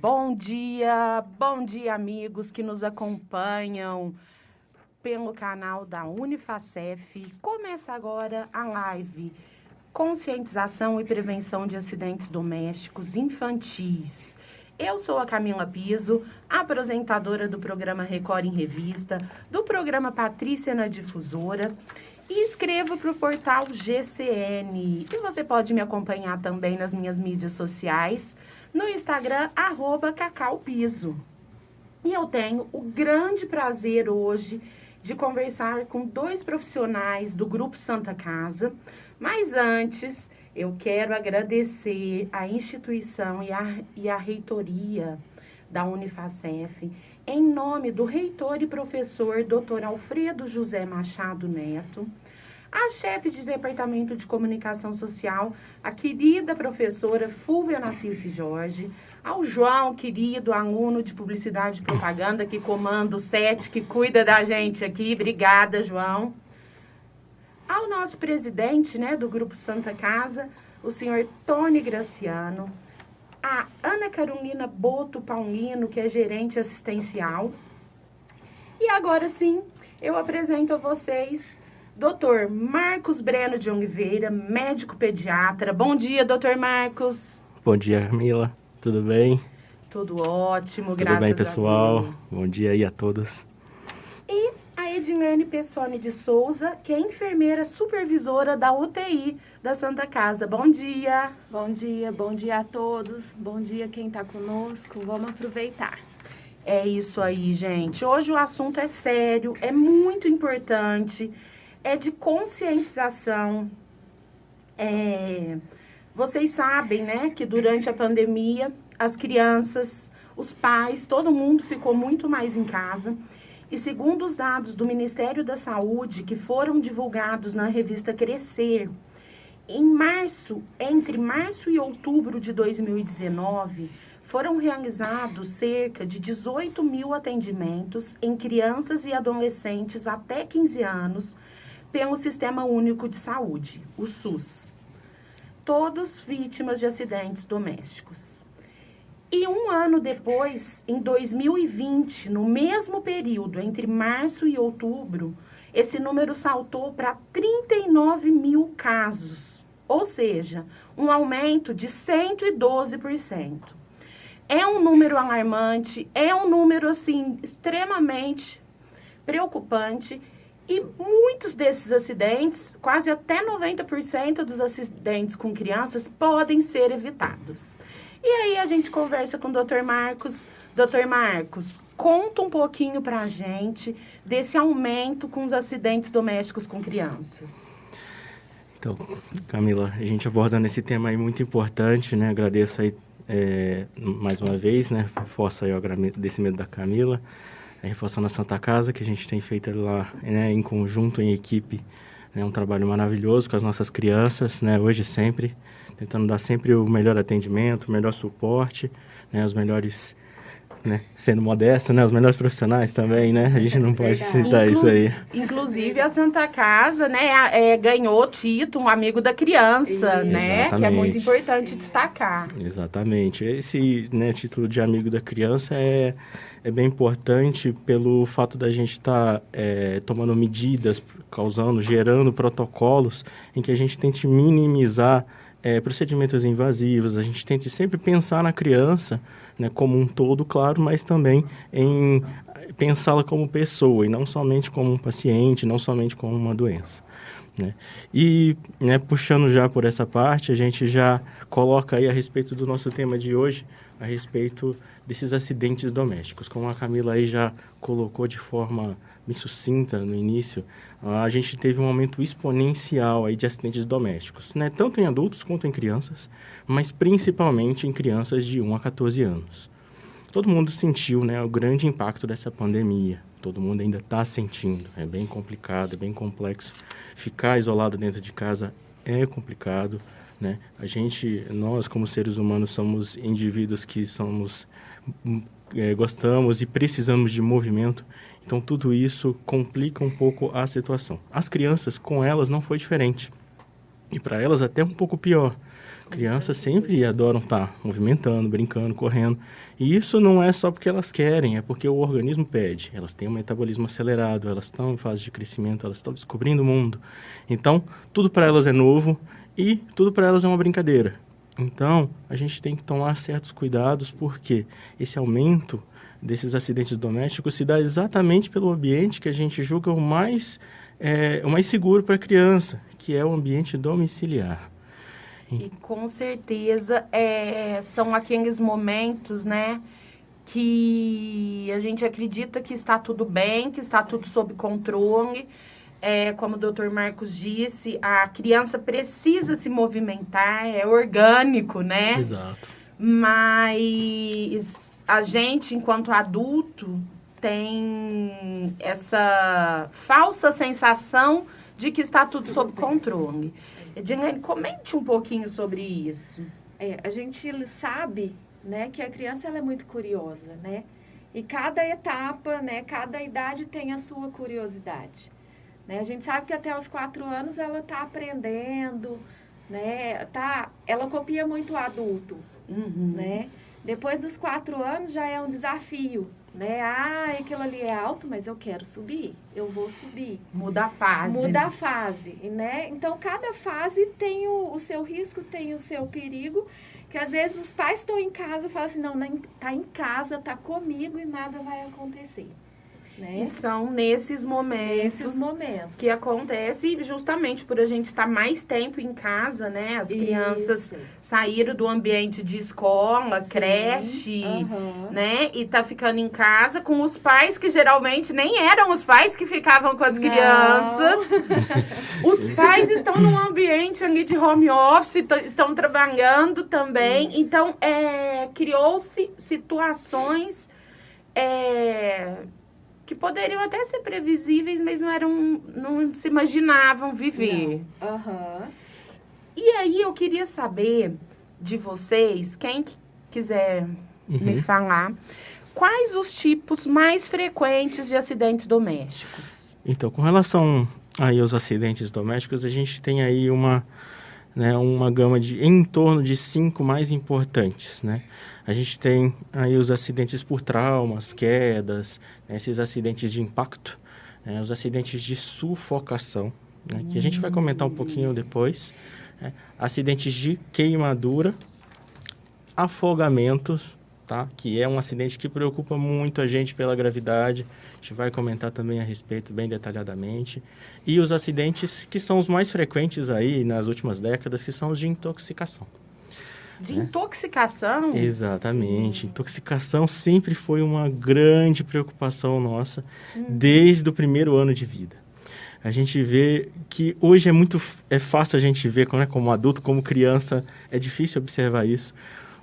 Bom dia, amigos que nos acompanham pelo canal da Unifacef. Começa agora a live Conscientização e Prevenção de Acidentes Domésticos Infantis. Eu sou a Camila Piso, apresentadora do programa Record em Revista, do programa Patrícia na Difusora, e escrevo para o portal GCN. E você pode me acompanhar também nas minhas mídias sociais, no Instagram, @cacaupiso. E eu tenho o grande prazer hoje de conversar com dois profissionais do Grupo Santa Casa. Mas antes, eu quero agradecer a instituição e a reitoria da Unifacef, em nome do reitor e professor Dr. Alfredo José Machado Neto, a chefe de Departamento de Comunicação Social, a querida professora Fúvia Nassif Jorge, ao João, querido aluno de Publicidade e Propaganda, que comanda o SET, que cuida da gente aqui. Obrigada, João. Ao nosso presidente, do Grupo Santa Casa, o senhor Tony Graciano, a Ana Carolina Boto Paulino, que é gerente assistencial. E agora sim, eu apresento a vocês Dr. Marcos Breno de Oliveira, médico pediatra. Bom dia, Dr. Marcos. Bom dia, Camila. Tudo bem? Tudo ótimo, graças a Deus. Tudo bem, pessoal? Bom dia aí a todos. E a Edilene Pessoni de Souza, que é enfermeira supervisora da UTI da Santa Casa. Bom dia. Bom dia a todos. Bom dia quem está conosco. Vamos aproveitar. É isso aí, gente. Hoje o assunto é sério, é muito importante, é de conscientização. Vocês sabem, que durante a pandemia, as crianças, os pais, todo mundo ficou muito mais em casa. E segundo os dados do Ministério da Saúde, que foram divulgados na revista Crescer, entre março e outubro de 2019, foram realizados cerca de 18 mil atendimentos em crianças e adolescentes até 15 anos pelo Sistema Único de Saúde, o SUS. Todos vítimas de acidentes domésticos. E um ano depois, em 2020, no mesmo período, entre março e outubro, esse número saltou para 39 mil casos, ou seja, um aumento de 112%. É um número alarmante, é um número, extremamente preocupante, e muitos desses acidentes, quase até 90% dos acidentes com crianças, podem ser evitados. E aí a gente conversa com o Dr. Marcos. Dr. Marcos, conta um pouquinho para a gente desse aumento com os acidentes domésticos com crianças. Então, Camila, a gente abordando esse tema aí muito importante, Agradeço aí mais uma vez, Reforço aí o agradecimento da Camila, reforçando a Santa Casa, que a gente tem feito lá, em conjunto, em equipe, um trabalho maravilhoso com as nossas crianças, hoje e sempre, tentando dar sempre o melhor atendimento, o melhor suporte, os melhores, sendo modesto, os melhores profissionais também, A gente não pode citar isso aí. Inclusive, a Santa Casa, ganhou o título, um amigo da criança, que é muito importante destacar. Exatamente. Esse título de amigo da criança é bem importante pelo fato da gente estar tomando medidas, gerando protocolos em que a gente tente minimizar procedimentos invasivos, a gente tenta sempre pensar na criança, como um todo, claro, mas também em pensá-la como pessoa e não somente como um paciente, não somente como uma doença. E, puxando já por essa parte, a gente já coloca aí a respeito do nosso tema de hoje, a respeito desses acidentes domésticos. Como a Camila aí já colocou de forma bem sucinta no início, a gente teve um aumento exponencial aí de acidentes domésticos, tanto em adultos quanto em crianças, mas principalmente em crianças de 1 a 14 anos. Todo mundo sentiu, o grande impacto dessa pandemia, todo mundo ainda está sentindo, é bem complicado, é bem complexo. Ficar isolado dentro de casa é complicado, nós como seres humanos somos indivíduos que gostamos e precisamos de movimento, então tudo isso complica um pouco a situação. As crianças, com elas, não foi diferente. E para elas até um pouco pior, Crianças sempre adoram estar movimentando, brincando, correndo. E isso não é só porque elas querem, é porque o organismo pede. Elas têm um metabolismo acelerado, elas estão em fase de crescimento, elas estão descobrindo o mundo. Então, tudo para elas é novo e tudo para elas é uma brincadeira. Então, a gente tem que tomar certos cuidados, porque esse aumento desses acidentes domésticos se dá exatamente pelo ambiente que a gente julga o mais seguro para a criança, que é o ambiente domiciliar. E com certeza são aqueles momentos, né, que a gente acredita que está tudo bem, que está tudo sob controle. Como o Dr. Marcos disse, a criança precisa se movimentar, é orgânico, né? Exato. Mas a gente, enquanto adulto, tem essa falsa sensação de que está tudo sob controle. Edilene, comente um pouquinho sobre isso. A gente sabe, né, que a criança ela é muito curiosa, né? E cada etapa, né, cada idade tem a sua curiosidade. Né? A gente sabe que até os 4 anos ela está aprendendo, né? Ela copia muito o adulto, né? Depois dos 4 anos já é um desafio, né? Aquilo ali é alto, mas eu quero subir, eu vou subir. Muda a fase. Muda a fase, né? Então, cada fase tem o seu risco, tem o seu perigo, que às vezes os pais estão em casa e falam assim, não, tá em casa, tá comigo e nada vai acontecer. Né? E são nesses momentos que acontece justamente por a gente estar mais tempo em casa, né? As crianças saíram do ambiente de escola, creche, né? E tá ficando em casa com os pais que geralmente nem eram os pais que ficavam com as crianças. Os pais estão num ambiente ali de home office, estão trabalhando também. Isso. Então, criou-se situações que poderiam até ser previsíveis, mas não se imaginavam viver. E aí eu queria saber de vocês, quem quiser me falar, quais os tipos mais frequentes de acidentes domésticos? Então, com relação aí aos acidentes domésticos, a gente tem aí uma gama em torno de 5 mais importantes, né? A gente tem aí os acidentes por traumas, quedas, né, esses acidentes de impacto, né, os acidentes de sufocação, né, que a gente vai comentar um pouquinho depois, né, acidentes de queimadura, afogamentos, tá? Que é um acidente que preocupa muito a gente pela gravidade, a gente vai comentar também a respeito bem detalhadamente, e os acidentes que são os mais frequentes aí nas últimas décadas, que são os de intoxicação. Intoxicação? Exatamente. Intoxicação sempre foi uma grande preocupação nossa desde o primeiro ano de vida. A gente vê que hoje é fácil a gente ver, né, como adulto, como criança, é difícil observar isso.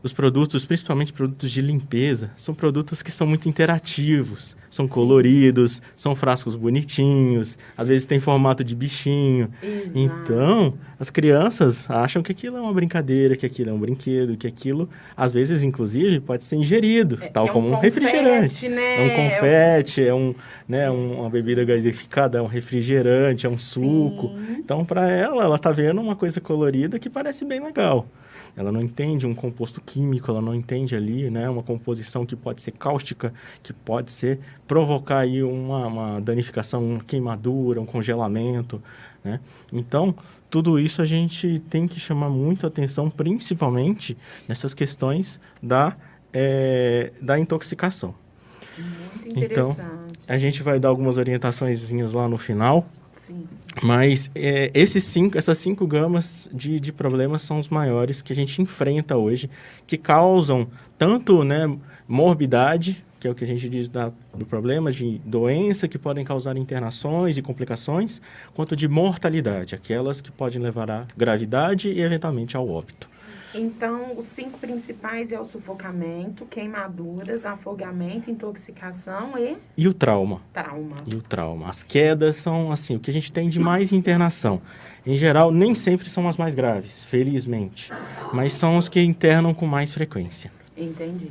Os produtos, principalmente produtos de limpeza, são produtos que são muito interativos, são coloridos, são frascos bonitinhos, às vezes tem formato de bichinho. Exato. Então, as crianças acham que aquilo é uma brincadeira, que aquilo é um brinquedo, que aquilo, às vezes, inclusive, pode ser ingerido, tal como um refrigerante. Né? É um confete, uma bebida gasificada, é um refrigerante, é um suco. Então, para ela está vendo uma coisa colorida que parece bem legal. Ela não entende um composto químico, ela não entende ali, né, uma composição que pode ser cáustica, que pode provocar aí uma danificação, uma queimadura, um congelamento, né? Então, tudo isso a gente tem que chamar muito atenção, principalmente nessas questões da intoxicação. Muito interessante. Então, a gente vai dar algumas orientaçõezinhas lá no final. Sim. Mas essas 5 gamas de problemas são os maiores que a gente enfrenta hoje, que causam tanto, né, morbidade, que é o que a gente diz do problema de doença, que podem causar internações e complicações, quanto de mortalidade, aquelas que podem levar à gravidade e, eventualmente, ao óbito. Então, os 5 principais é o sufocamento, queimaduras, afogamento, intoxicação e o trauma. E o trauma. As quedas são, assim, o que a gente tem de mais internação. Em geral, nem sempre são as mais graves, felizmente. Mas são os que internam com mais frequência. Entendi.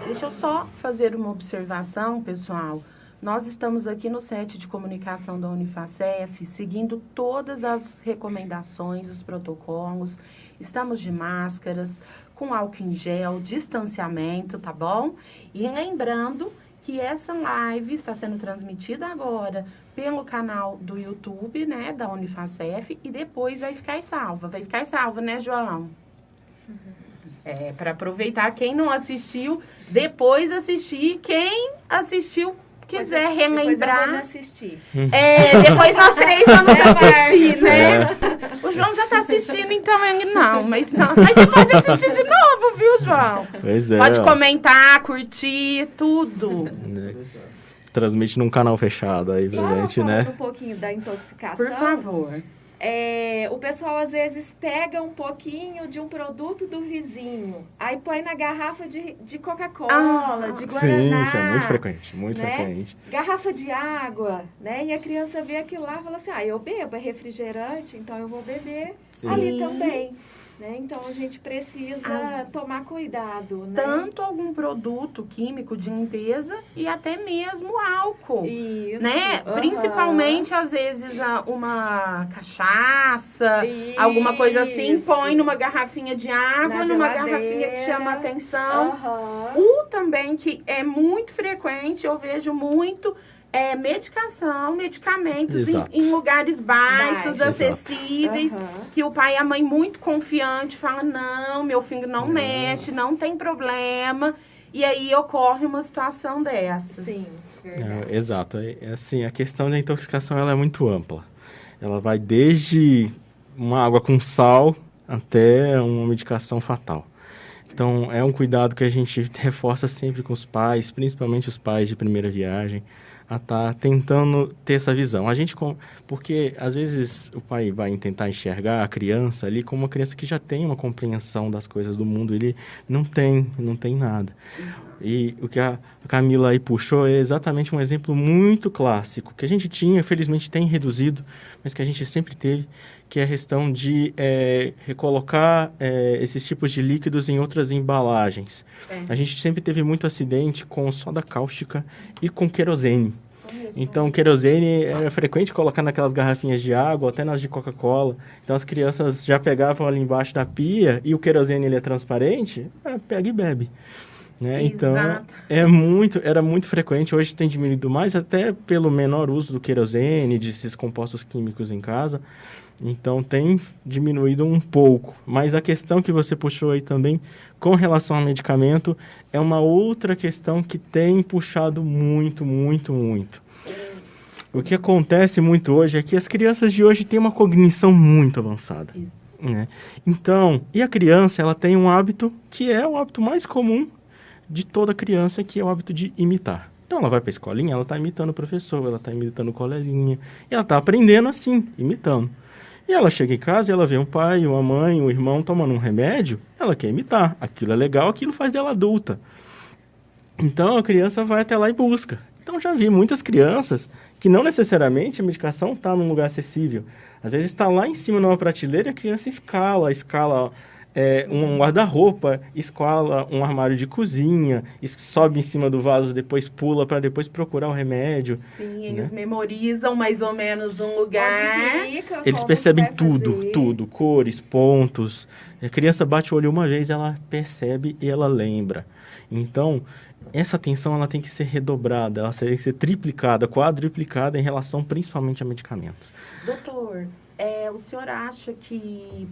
Deixa eu só fazer uma observação, pessoal. Nós estamos aqui no set de comunicação da Unifacef, seguindo todas as recomendações, os protocolos. Estamos de máscaras, com álcool em gel, distanciamento, tá bom? E lembrando que essa live está sendo transmitida agora pelo canal do YouTube, né, da Unifacef, e depois vai ficar salva. Vai ficar salva, né, João? Para aproveitar quem não assistiu, depois assistir. Quem assistiu, quiser relembrar. Depois assistir. Depois nós 3 vamos assistir, né? O João já está assistindo, então ele não. Mas você pode assistir de novo, viu, João? Pois é. Pode comentar, curtir, tudo. Transmite num canal fechado aí pra gente, né? Falando um pouquinho da intoxicação. Por favor. O pessoal às vezes pega um pouquinho de um produto do vizinho, aí põe na garrafa de Coca-Cola, de Guaraná. Sim, isso é muito frequente, muito frequente. Garrafa de água, né? E a criança vê aquilo lá e fala assim, eu bebo, é refrigerante, então eu vou beber ali também. Né? Então, a gente precisa tomar cuidado. Né? Tanto algum produto químico de limpeza e até mesmo álcool. Isso. Né? Principalmente, às vezes, uma cachaça, alguma coisa assim, põe numa garrafinha de água, numa garrafinha que chama atenção. Também, que é muito frequente, eu vejo muito... medicamentos em lugares baixos, acessíveis, que o pai e a mãe muito confiante falam, não, meu filho não mexe, não tem problema, e aí ocorre uma situação dessas. Sim, verdade. Exato. Assim, a questão da intoxicação ela é muito ampla. Ela vai desde uma água com sal até uma medicação fatal. Então, é um cuidado que a gente reforça sempre com os pais, principalmente os pais de primeira viagem, a estar tentando ter essa visão. Porque às vezes o pai vai tentar enxergar a criança ali como uma criança que já tem uma compreensão das coisas do mundo, ele não tem nada. E o que a Camila aí puxou é exatamente um exemplo muito clássico, que a gente tinha, felizmente tem reduzido, mas que a gente sempre teve, que é a questão de recolocar esses tipos de líquidos em outras embalagens. A gente sempre teve muito acidente com soda cáustica e com querosene. Então, querosene era frequente colocar naquelas garrafinhas de água, até nas de Coca-Cola. Então, as crianças já pegavam ali embaixo da pia e o querosene ele é transparente, pega e bebe. Né? Então, era muito frequente. Hoje tem diminuído mais, até pelo menor uso do querosene, desses compostos químicos em casa. Então, tem diminuído um pouco. Mas a questão que você puxou aí também, com relação ao medicamento, é uma outra questão que tem puxado muito, muito, muito. O que acontece muito hoje é que as crianças de hoje têm uma cognição muito avançada. Isso. Né? Então, e a criança, ela tem um hábito que é o hábito mais comum de toda criança, que é o hábito de imitar. Então, ela vai para a escolinha, ela está imitando o professor, ela está imitando o coleguinha, e ela está aprendendo assim, imitando. E ela chega em casa e ela vê um pai, uma mãe, um irmão tomando um remédio, ela quer imitar. Aquilo é legal, aquilo faz dela adulta. Então, a criança vai até lá e busca. Então, já vi muitas crianças que não necessariamente a medicação está num lugar acessível. Às vezes está lá em cima numa prateleira e a criança escala um guarda-roupa, escala um armário de cozinha, sobe em cima do vaso, depois pula para depois procurar o remédio. Sim, eles memorizam mais ou menos um lugar. Eles percebem tudo, cores, pontos. A criança bate o olho uma vez, ela percebe e ela lembra. Então, essa atenção ela tem que ser redobrada, ela tem que ser triplicada, quadruplicada em relação principalmente a medicamentos. Doutor, o senhor acha que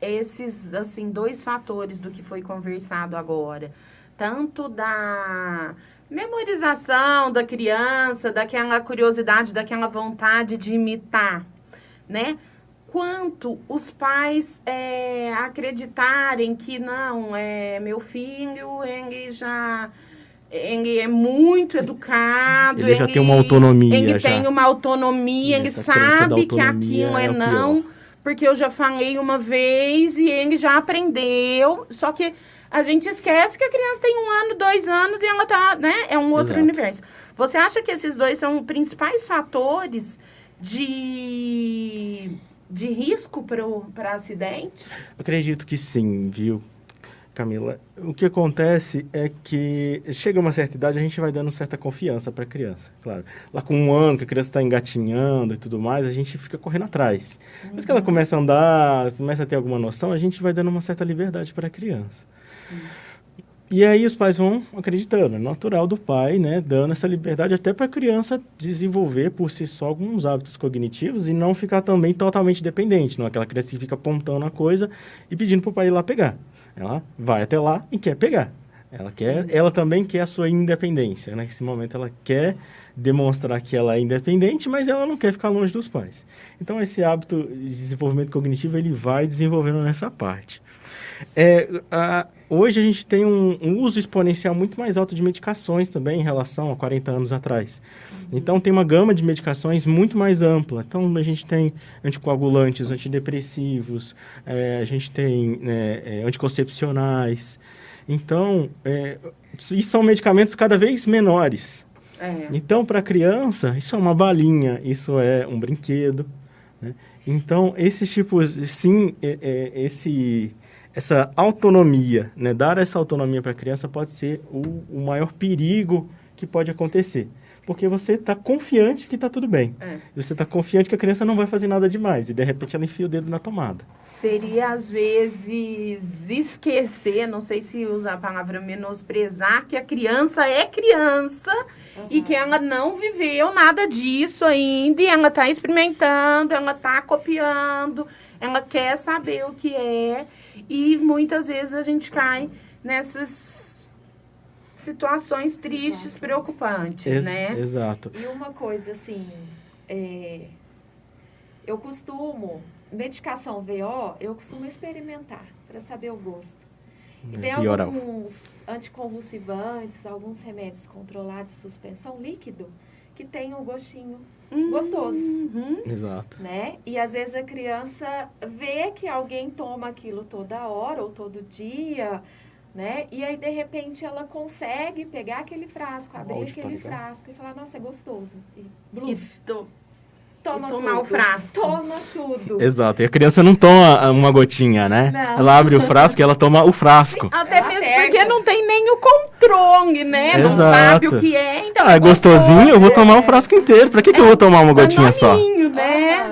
esses, assim, 2 fatores do que foi conversado agora, tanto da memorização da criança, daquela curiosidade, daquela vontade de imitar, né? Quanto os pais acreditarem que não, meu filho, ele é muito educado. Ele já tem uma autonomia. Ele tem uma autonomia, ele sabe que aquilo é não... Porque eu já falei uma vez e ele já aprendeu. Só que a gente esquece que a criança tem 1 ano, 2 anos e ela tá, né? É um outro universo. Você acha que esses 2 são os principais fatores de risco para acidente? Acredito que sim, viu? Camila, o que acontece é que chega uma certa idade, a gente vai dando certa confiança para a criança, claro. Lá com 1 ano, que a criança está engatinhando e tudo mais, a gente fica correndo atrás. Mas que ela começa a andar, começa a ter alguma noção, a gente vai dando uma certa liberdade para a criança. E aí os pais vão acreditando, é natural do pai, né, dando essa liberdade até para a criança desenvolver por si só alguns hábitos cognitivos e não ficar também totalmente dependente, não é aquela criança que fica apontando a coisa e pedindo para o pai ir lá pegar. Ela vai até lá e quer pegar. Ela também quer a sua independência. Né? Nesse momento, ela quer demonstrar que ela é independente, mas ela não quer ficar longe dos pais. Então, esse hábito de desenvolvimento cognitivo, ele vai desenvolvendo nessa parte. Hoje, a gente tem um uso exponencial muito mais alto de medicações também em relação a 40 anos atrás. Então, tem uma gama de medicações muito mais ampla. Então, a gente tem anticoagulantes, antidepressivos, a gente tem anticoncepcionais. Então, e são medicamentos cada vez menores. Então, para a criança, isso é uma balinha, isso é um brinquedo. Né? Então, esses tipos, sim, essa autonomia, né? Dar essa autonomia para a criança pode ser o maior perigo que pode acontecer. Porque você está confiante que está tudo bem. Você está confiante que a criança não vai fazer nada demais. E, de repente, ela enfia o dedo na tomada. Seria, às vezes, esquecer, não sei se usa a palavra menosprezar, que a criança é criança e que ela não viveu nada disso ainda. E ela está experimentando, ela está copiando, ela quer saber o que é. E, muitas vezes, a gente cai nessas situações tristes, preocupantes, né? Exato. E uma coisa, assim, eu costumo, medicação VO, eu costumo experimentar para saber o gosto. E tem alguns anticonvulsivantes, alguns remédios controlados de suspensão líquido, que tem um gostinho gostoso. Exato. Né? E às vezes a criança vê que alguém toma aquilo toda hora ou todo dia, né? E aí, de repente, ela consegue pegar aquele frasco, abrir aquele frasco e falar, nossa, é gostoso. E tomar o frasco. Toma tudo. Exato. E a criança não toma uma gotinha, né? Não. Ela abre o frasco e ela toma o frasco. Até Ela mesmo pega. porque não tem nem o controle, né? Não Exato. sabe o que é. Então É gostosinho, eu vou tomar o frasco inteiro. Pra que eu vou tomar uma gotinha só? Né?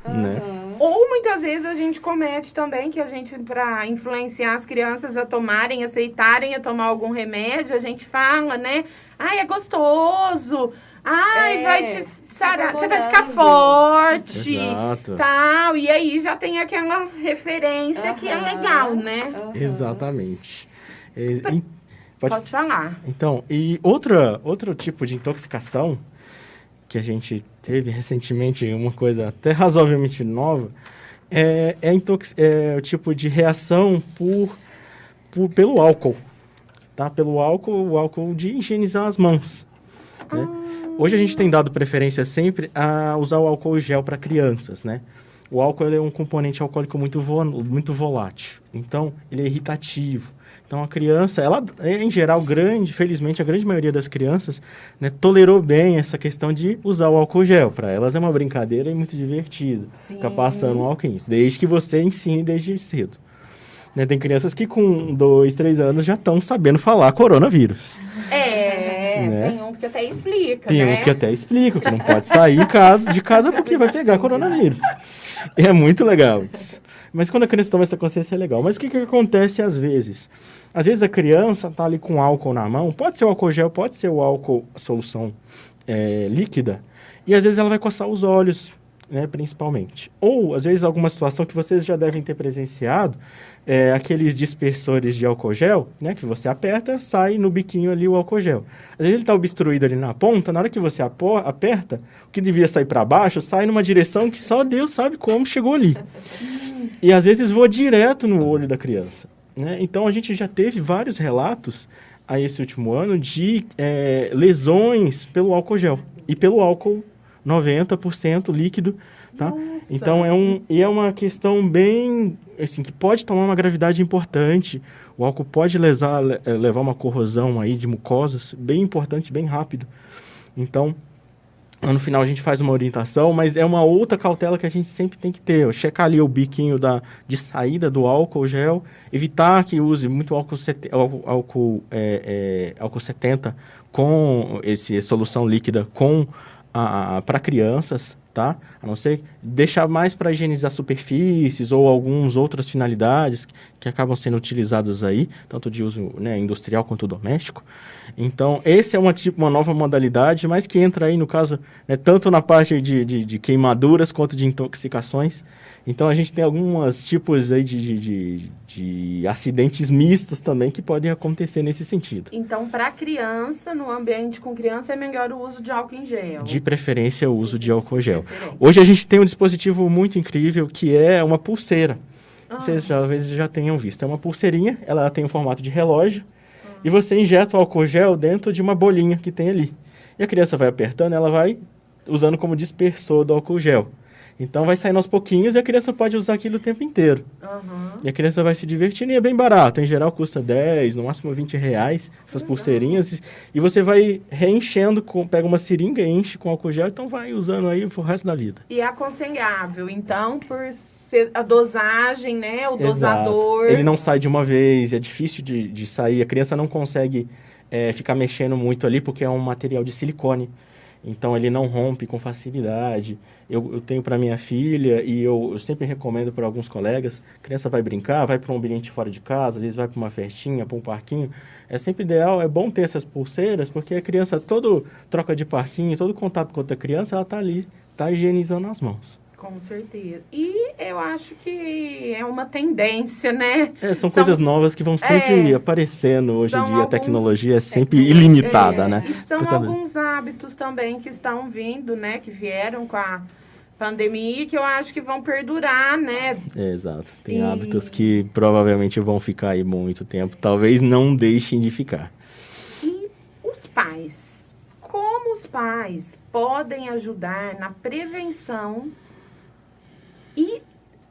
Né? Ou muitas vezes a gente comete também que a gente, para influenciar as crianças a tomarem, aceitarem a tomar algum remédio, a gente fala, né? Ai, é gostoso. Ai, vai te sarar, você vai ficar forte. Exato. Tal. E aí já tem aquela referência que é legal, né? Exatamente. Pode falar. Então, e outro tipo de intoxicação que a gente teve recentemente, uma coisa até razoavelmente nova, é o tipo de reação pelo álcool, tá? Pelo álcool, o álcool de higienizar as mãos. Né? Hoje a gente tem dado preferência sempre a usar o álcool gel para crianças, né? O álcool é um componente alcoólico muito volátil, então ele é irritativo. Então, a criança, ela, em geral, felizmente, a grande maioria das crianças, né, tolerou bem essa questão de usar o álcool gel. Para elas é uma brincadeira e muito divertido. Ficar passando um álcool, desde que você ensine desde cedo. Né, tem crianças que com 2, 3 anos já estão sabendo falar coronavírus. Né? Tem uns que até explicam, Tem uns que até explicam que não pode sair de casa porque vai pegar coronavírus. E é muito legal isso. Mas quando a criança toma essa consciência é legal. Mas o que acontece às vezes? Às vezes a criança está ali com álcool na mão, pode ser o álcool gel, pode ser o álcool, solução líquida, e às vezes ela vai coçar os olhos, né, principalmente. Ou, às vezes, alguma situação que vocês já devem ter presenciado, aqueles dispersores de álcool gel, né, que você aperta, sai no biquinho ali o álcool gel. Às vezes ele está obstruído ali na ponta, na hora que você aperta, o que devia sair para baixo, sai numa direção que só Deus sabe como chegou ali. E às vezes voa direto no olho da criança. Né? Então, a gente já teve vários relatos a esse último ano de lesões pelo álcool gel e pelo álcool 90% líquido, tá? Então, é uma questão bem, assim, que pode tomar uma gravidade importante. O álcool pode levar uma corrosão aí de mucosas bem importante, bem rápido. Então, No final a gente faz uma orientação, mas é uma outra cautela que a gente sempre tem que ter. Checar ali o biquinho de saída do álcool gel, evitar que use muito álcool 70 com essa solução líquida para crianças, tá? A não ser deixar mais para higienizar superfícies ou algumas outras finalidades que acabam sendo utilizadas aí, tanto de uso, né, industrial quanto doméstico. Então, esse é uma nova modalidade, mas que entra aí, no caso, né, tanto na parte de queimaduras quanto de intoxicações. Então, a gente tem alguns tipos aí de acidentes mistos também que podem acontecer nesse sentido. Então, para criança, no ambiente com criança, é melhor o uso de álcool em gel? De preferência, o uso de álcool gel. Hoje a gente tem um dispositivo muito incrível que é uma pulseira. Vocês às vezes já tenham visto. É uma pulseirinha, ela tem um formato de relógio e você injeta o álcool gel dentro de uma bolinha que tem ali. E a criança vai apertando, ela vai usando como dispersor do álcool gel. Então vai saindo aos pouquinhos e a criança pode usar aquilo o tempo inteiro. E a criança vai se divertindo e é bem barato. Em geral custa 10, no máximo 20 reais, essas pulseirinhas. E você vai reenchendo, pega uma seringa e enche com álcool gel, então vai usando aí pro resto da vida. E é aconselhável, então, por ser a dosagem, né, o dosador... Ele não sai de uma vez, é difícil de sair. A criança não consegue ficar mexendo muito ali porque é um material de silicone. Então, ele não rompe com facilidade. Eu tenho para minha filha e eu sempre recomendo para alguns colegas, a criança vai brincar, vai para um ambiente fora de casa, às vezes vai para uma festinha, para um parquinho. É sempre ideal, é bom ter essas pulseiras, porque a criança, todo troca de parquinho, todo contato com outra criança, ela está ali, está higienizando as mãos. Com certeza. E eu acho que é uma tendência, né? São coisas novas que vão sempre aparecendo hoje em dia. A tecnologia é sempre ilimitada, né? E são alguns hábitos também que estão vindo, né? Que vieram com a pandemia, que eu acho que vão perdurar, né? Exato. Tem hábitos que provavelmente vão ficar aí muito tempo. Talvez não deixem de ficar. E os pais? Como os pais podem ajudar na prevenção e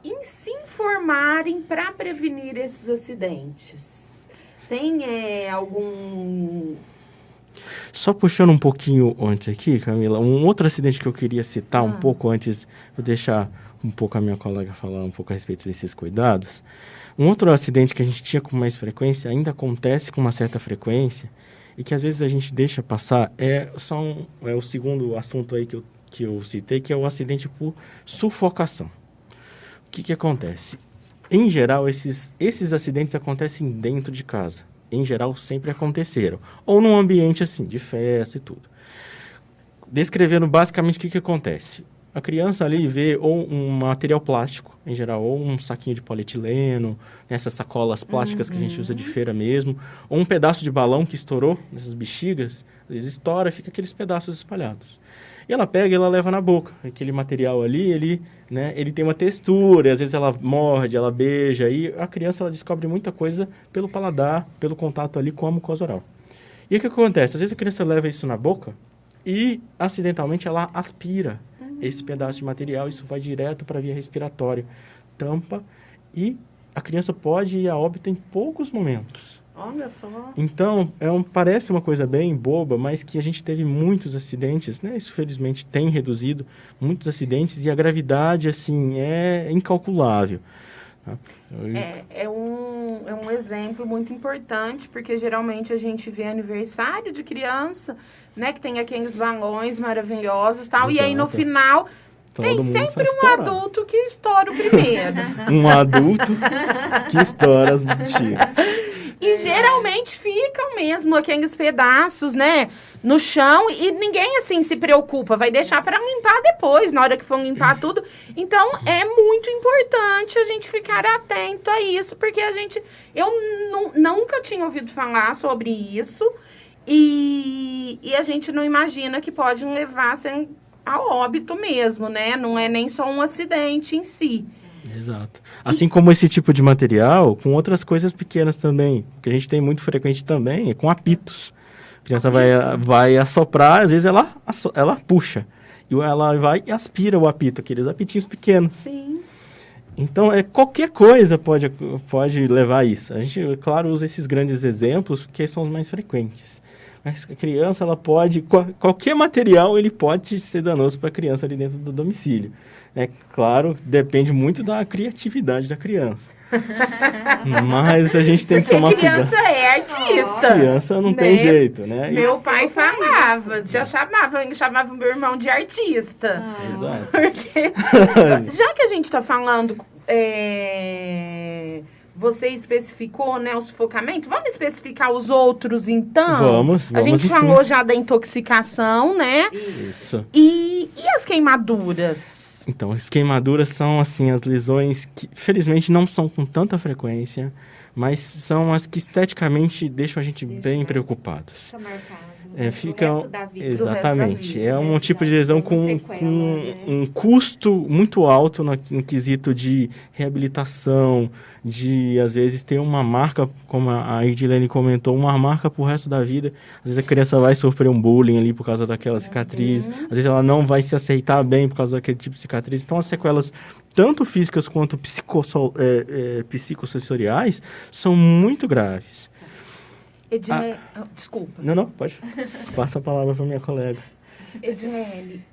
em se informarem para prevenir esses acidentes? Tem algum... Só puxando um pouquinho antes aqui, Camila, um outro acidente que eu queria citar um pouco antes, vou deixar um pouco a minha colega falar um pouco a respeito desses cuidados. Um outro acidente que a gente tinha com mais frequência, ainda acontece com uma certa frequência, e que às vezes a gente deixa passar, é o segundo assunto aí que eu citei, que é o acidente por sufocação. O que acontece? Em geral, esses acidentes acontecem dentro de casa. Em geral, sempre aconteceram. Ou num ambiente assim, de festa e tudo. Descrevendo basicamente o que acontece. A criança ali vê ou um material plástico, em geral, ou um saquinho de polietileno, essas sacolas plásticas que a gente usa de feira mesmo, ou um pedaço de balão que estourou nessas bexigas, às vezes estoura e fica aqueles pedaços espalhados. E ela pega e ela leva na boca. Aquele material ali, ele tem uma textura, às vezes ela morde, ela beija, e a criança ela descobre muita coisa pelo paladar, pelo contato ali com a mucosa oral. E o que acontece? Às vezes a criança leva isso na boca e, acidentalmente, ela aspira esse pedaço de material, isso vai direto para a via respiratória, tampa, e a criança pode ir a óbito em poucos momentos. Olha só. Então, parece uma coisa bem boba, mas que a gente teve muitos acidentes, né? Isso, felizmente, tem reduzido muitos acidentes e a gravidade, assim, é incalculável. Tá? É um exemplo muito importante, porque geralmente a gente vê aniversário de criança, né? Que tem aqueles balões maravilhosos e tal, e aí no final... Tem sempre um adulto que estoura o primeiro. Um adulto que estoura as bexigas. E geralmente ficam mesmo aqueles pedaços, né, no chão e ninguém, assim, se preocupa. Vai deixar para limpar depois, na hora que for limpar tudo. Então, é muito importante a gente ficar atento a isso, porque eu nunca tinha ouvido falar sobre isso e a gente não imagina que pode levar a óbito mesmo, né? Não é nem só um acidente em si. Exato. Assim como esse tipo de material, com outras coisas pequenas também, que a gente tem muito frequente também, é com apitos. A criança vai assoprar, às vezes ela puxa, e ela vai e aspira o apito, aqueles apitinhos pequenos. Sim. Então, qualquer coisa pode levar a isso. A gente, claro, usa esses grandes exemplos, porque são os mais frequentes. Mas a criança, ela pode... Qualquer material, ele pode ser danoso para a criança ali dentro do domicílio. É claro, depende muito da criatividade da criança. Mas a gente tem que tomar cuidado. Porque criança é artista. Criança não tem jeito, né? Meu pai falava, já chamava meu irmão de artista. Exato. Porque, já que a gente está falando, você especificou, né, o sufocamento, vamos especificar os outros, então? Vamos A gente sim. falou já da intoxicação, né? Isso. E as queimaduras? Então, as queimaduras são, assim, as lesões que, felizmente, não são com tanta frequência, mas são as que esteticamente deixam a gente bem preocupados. Fica marcado. Fica Pro resto da vida. exatamente. É um tipo de lesão com um custo muito alto no quesito de reabilitação, de, às vezes, ter uma marca, como a Edilene comentou, uma marca pro resto da vida. Às vezes a criança vai sofrer um bullying ali por causa daquela cicatriz. Às vezes ela não vai se aceitar bem por causa daquele tipo de cicatriz. Então, as sequelas, tanto físicas quanto psicossensoriais, são muito graves. Desculpa. Não, pode. Passa a palavra para minha colega. Edilene,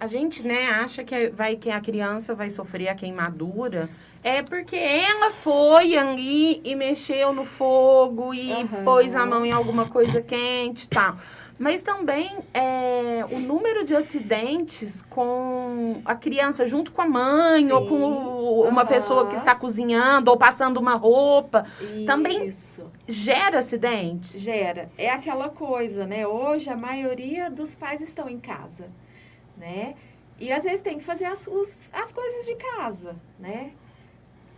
a gente, né, acha que a criança vai sofrer a queimadura porque ela foi ali e mexeu no fogo e pôs a mão em alguma coisa quente e tal. Mas também o número de acidentes com a criança junto com a mãe, sim, ou com uma pessoa que está cozinhando ou passando uma roupa, também gera acidente? Gera. É aquela coisa, né? Hoje a maioria dos pais estão em casa, né? E às vezes tem que fazer as coisas de casa, né?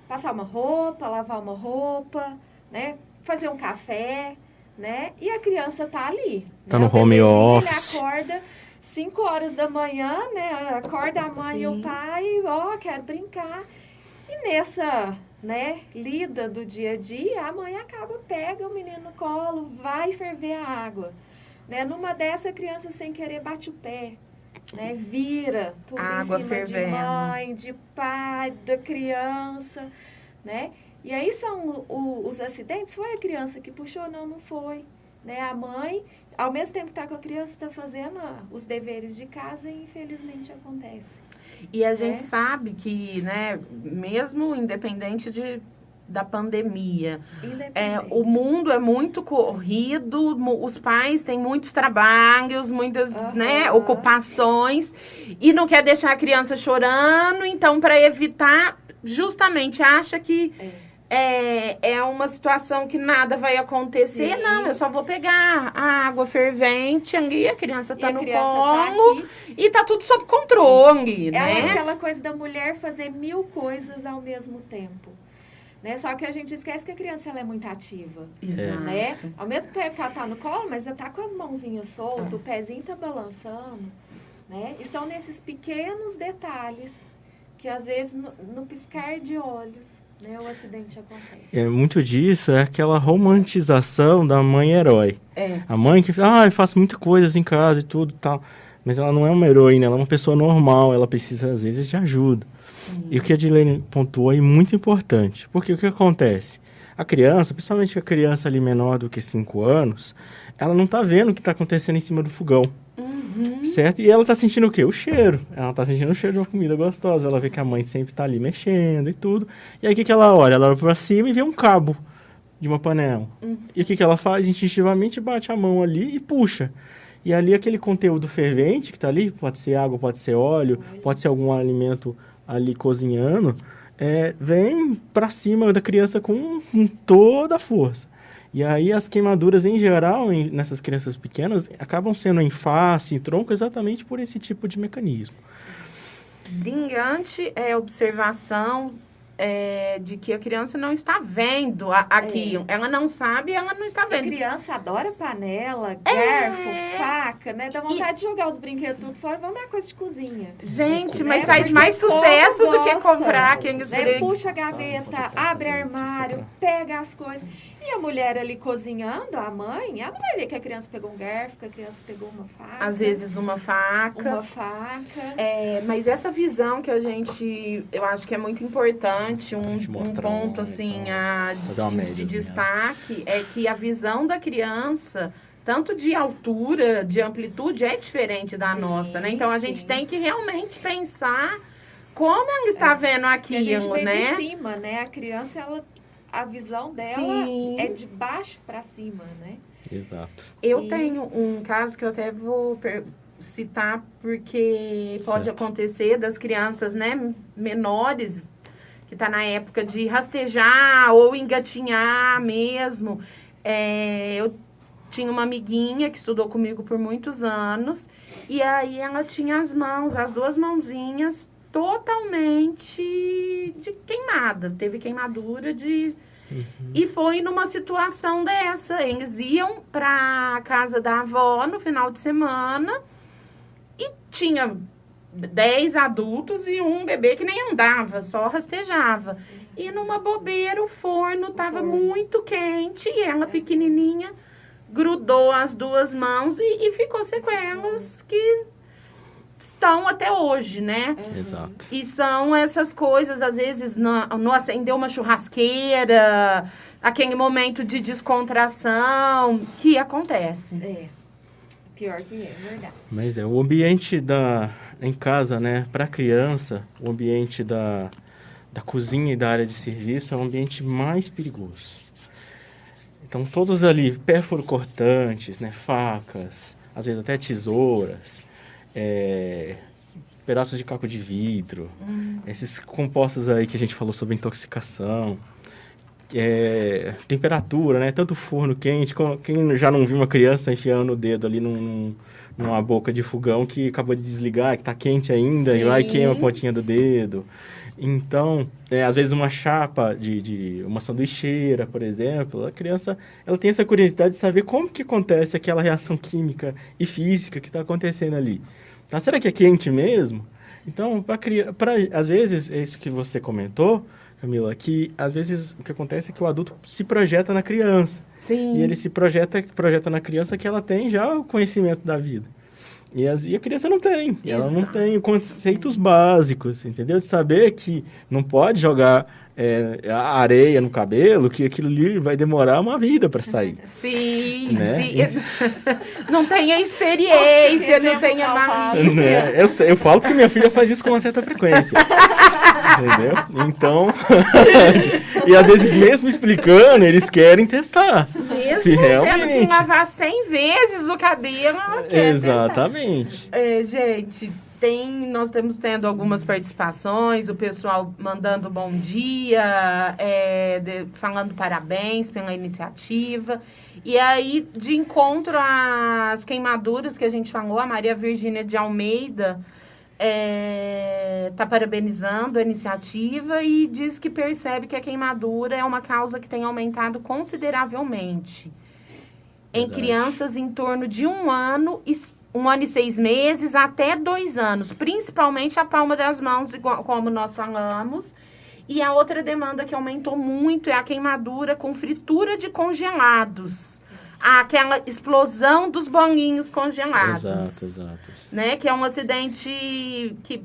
Passar uma roupa, lavar uma roupa, né? Fazer um café, né? E a criança tá ali. Tá no home office. Ele acorda 5 horas da manhã, né? Acorda a mãe, sim, e o pai, quero brincar. E nessa, né, lida do dia a dia, a mãe pega o menino no colo, vai ferver a água. Né? Numa dessa, a criança sem querer bate o pé. Né, vira tudo água em cima fervendo. De mãe, de pai, da criança, né? E aí são os acidentes. Foi a criança que puxou? Não foi. Né? A mãe, ao mesmo tempo que está com a criança, está fazendo os deveres de casa e infelizmente acontece. E a gente sabe que, né, mesmo independente da pandemia, o mundo é muito corrido, os pais têm muitos trabalhos, muitas, né, ocupações, e não quer deixar a criança chorando, então, para evitar, justamente acha que é uma situação que nada vai acontecer. Sim. Não, eu só vou pegar a água fervente ali, a criança tá no colo e tá tudo sob controle, né? É aquela coisa da mulher fazer 1000 coisas ao mesmo tempo. Né? Só que a gente esquece que a criança ela é muito ativa. Exato. Né? Ao mesmo tempo que ela tá no colo, mas ela tá com as mãozinhas soltas, o pezinho tá balançando. Né? E são nesses pequenos detalhes que, às vezes, no piscar de olhos, né, o acidente acontece. Muito disso é aquela romantização da mãe herói. A mãe que eu faço muitas coisas em casa e tudo tal. Mas ela não é uma heroína, ela é uma pessoa normal, ela precisa, às vezes, de ajuda. Sim. E o que a Edilene pontuou é muito importante, porque o que acontece? A criança, principalmente a criança ali menor do que 5 anos, ela não está vendo o que está acontecendo em cima do fogão, certo? E ela está sentindo o quê? O cheiro. Ela está sentindo o cheiro de uma comida gostosa, ela vê que a mãe sempre está ali mexendo e tudo. E aí o que ela olha? Ela olha para cima e vê um cabo de uma panela. E o que ela faz? Instintivamente bate a mão ali e puxa. E ali aquele conteúdo fervente que está ali, pode ser água, pode ser óleo, pode ser algum alimento ali cozinhando, vem para cima da criança com toda a força. E aí as queimaduras em geral, nessas crianças pequenas, acabam sendo em face, em tronco, exatamente por esse tipo de mecanismo. Brilhante observação de que a criança não está vendo aquilo. Ela não sabe, ela não está vendo. A criança adora panela, garfo, faca, né? Dá vontade de jogar os brinquedos tudo fora, vamos dar coisa de cozinha. Gente, mas faz mais sucesso do que comprar aqueles brinquedos. Puxa a gaveta, abre armário, pega as coisas. E a mulher ali cozinhando, a mãe, ela não vai ver que a criança pegou um garfo, que a criança pegou uma faca. Às vezes uma faca. Mas essa visão que eu acho que é muito importante, um ponto assim de destaque, é que a visão da criança tanto de altura, de amplitude, é diferente da nossa, né? Então, a gente tem que realmente pensar como ela está vendo aquilo, a gente vê né? de cima, né? A criança, a visão dela é de baixo para cima, né? Exato. Eu tenho um caso que eu até vou citar, porque pode acontecer das crianças, né, menores, que tá na época de rastejar ou engatinhar mesmo. Eu tinha uma amiguinha que estudou comigo por muitos anos, e aí ela tinha as duas mãozinhas totalmente queimada. Teve queimadura E foi numa situação dessa. Eles iam para a casa da avó no final de semana e tinha 10 adultos e um bebê que nem andava, só rastejava. E numa bobeira o forno estava muito quente e ela pequenininha grudou as duas mãos e ficou sequelas que estão até hoje, né? Exato. E são essas coisas, às vezes, não acender uma churrasqueira, aquele momento de descontração que acontece. Pior que é verdade. Mas o ambiente em casa, né, para criança, o ambiente da cozinha e da área de serviço é o ambiente mais perigoso. Então, todos ali, perfuro-cortantes, né, facas, às vezes até tesouras, pedaços de caco de vidro, esses compostos aí que a gente falou sobre intoxicação, temperatura, né? Tanto forno quente, quem já não viu uma criança enfiando o dedo ali numa boca de fogão que acabou de desligar, que está quente ainda, Sim. E vai queima a pontinha do dedo. Então, às vezes uma chapa de uma sanduicheira, por exemplo, a criança ela tem essa curiosidade de saber como que acontece aquela reação química e física que está acontecendo ali. Tá? Será que é quente mesmo? Então, às vezes, é isso que você comentou, Camila, que às vezes o que acontece é que o adulto se projeta na criança. Sim. E ele se projeta na criança que ela tem já o conhecimento da vida. E a criança não tem. Ela não tem conceitos básicos, entendeu? De saber que não pode jogar a areia no cabelo, que aquilo ali vai demorar uma vida para sair. Sim, né? sim. Não tem a experiência, não tem a malícia. Né? Eu falo porque minha filha faz isso com uma certa frequência. Entendeu? Então, e às vezes mesmo explicando, eles querem testar. Mesmo se realmente tendo que lavar 100 vezes o cabelo, ela quer Exatamente. Gente, nós estamos tendo algumas participações, o pessoal mandando bom dia, falando parabéns pela iniciativa. E aí, de encontro às queimaduras que a gente falou, a Maria Virgínia de Almeida está parabenizando a iniciativa e diz que percebe que a queimadura é uma causa que tem aumentado consideravelmente. Em crianças em torno de 1 ano e 6 meses até 2 anos, principalmente a palma das mãos, como nós falamos. E a outra demanda que aumentou muito é a queimadura com fritura de congelados. Aquela explosão dos bolinhos congelados. Exato. Né? Que é um acidente que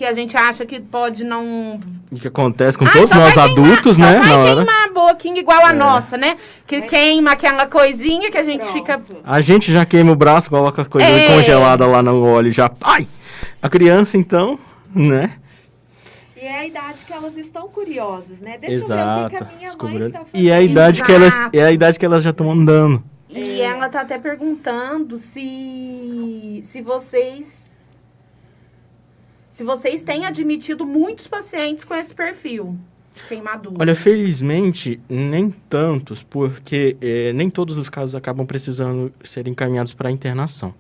a gente acha que pode não... E que acontece com todos nós adultos, né? Vai queimar a boquinha igual a nossa, né? Que queima aquela coisinha que a gente fica... A gente já queima o braço, coloca a coisa congelada lá no óleo já... Ai! A criança, então, né? E é a idade que elas estão curiosas, né? Deixa Exato. eu ver o que a minha mãe está fazendo. E é a idade que elas já estão andando. E ela tá até perguntando se vocês têm admitido muitos pacientes com esse perfil de queimadura. Olha, felizmente, nem tantos, porque nem todos os casos acabam precisando ser encaminhados para internação.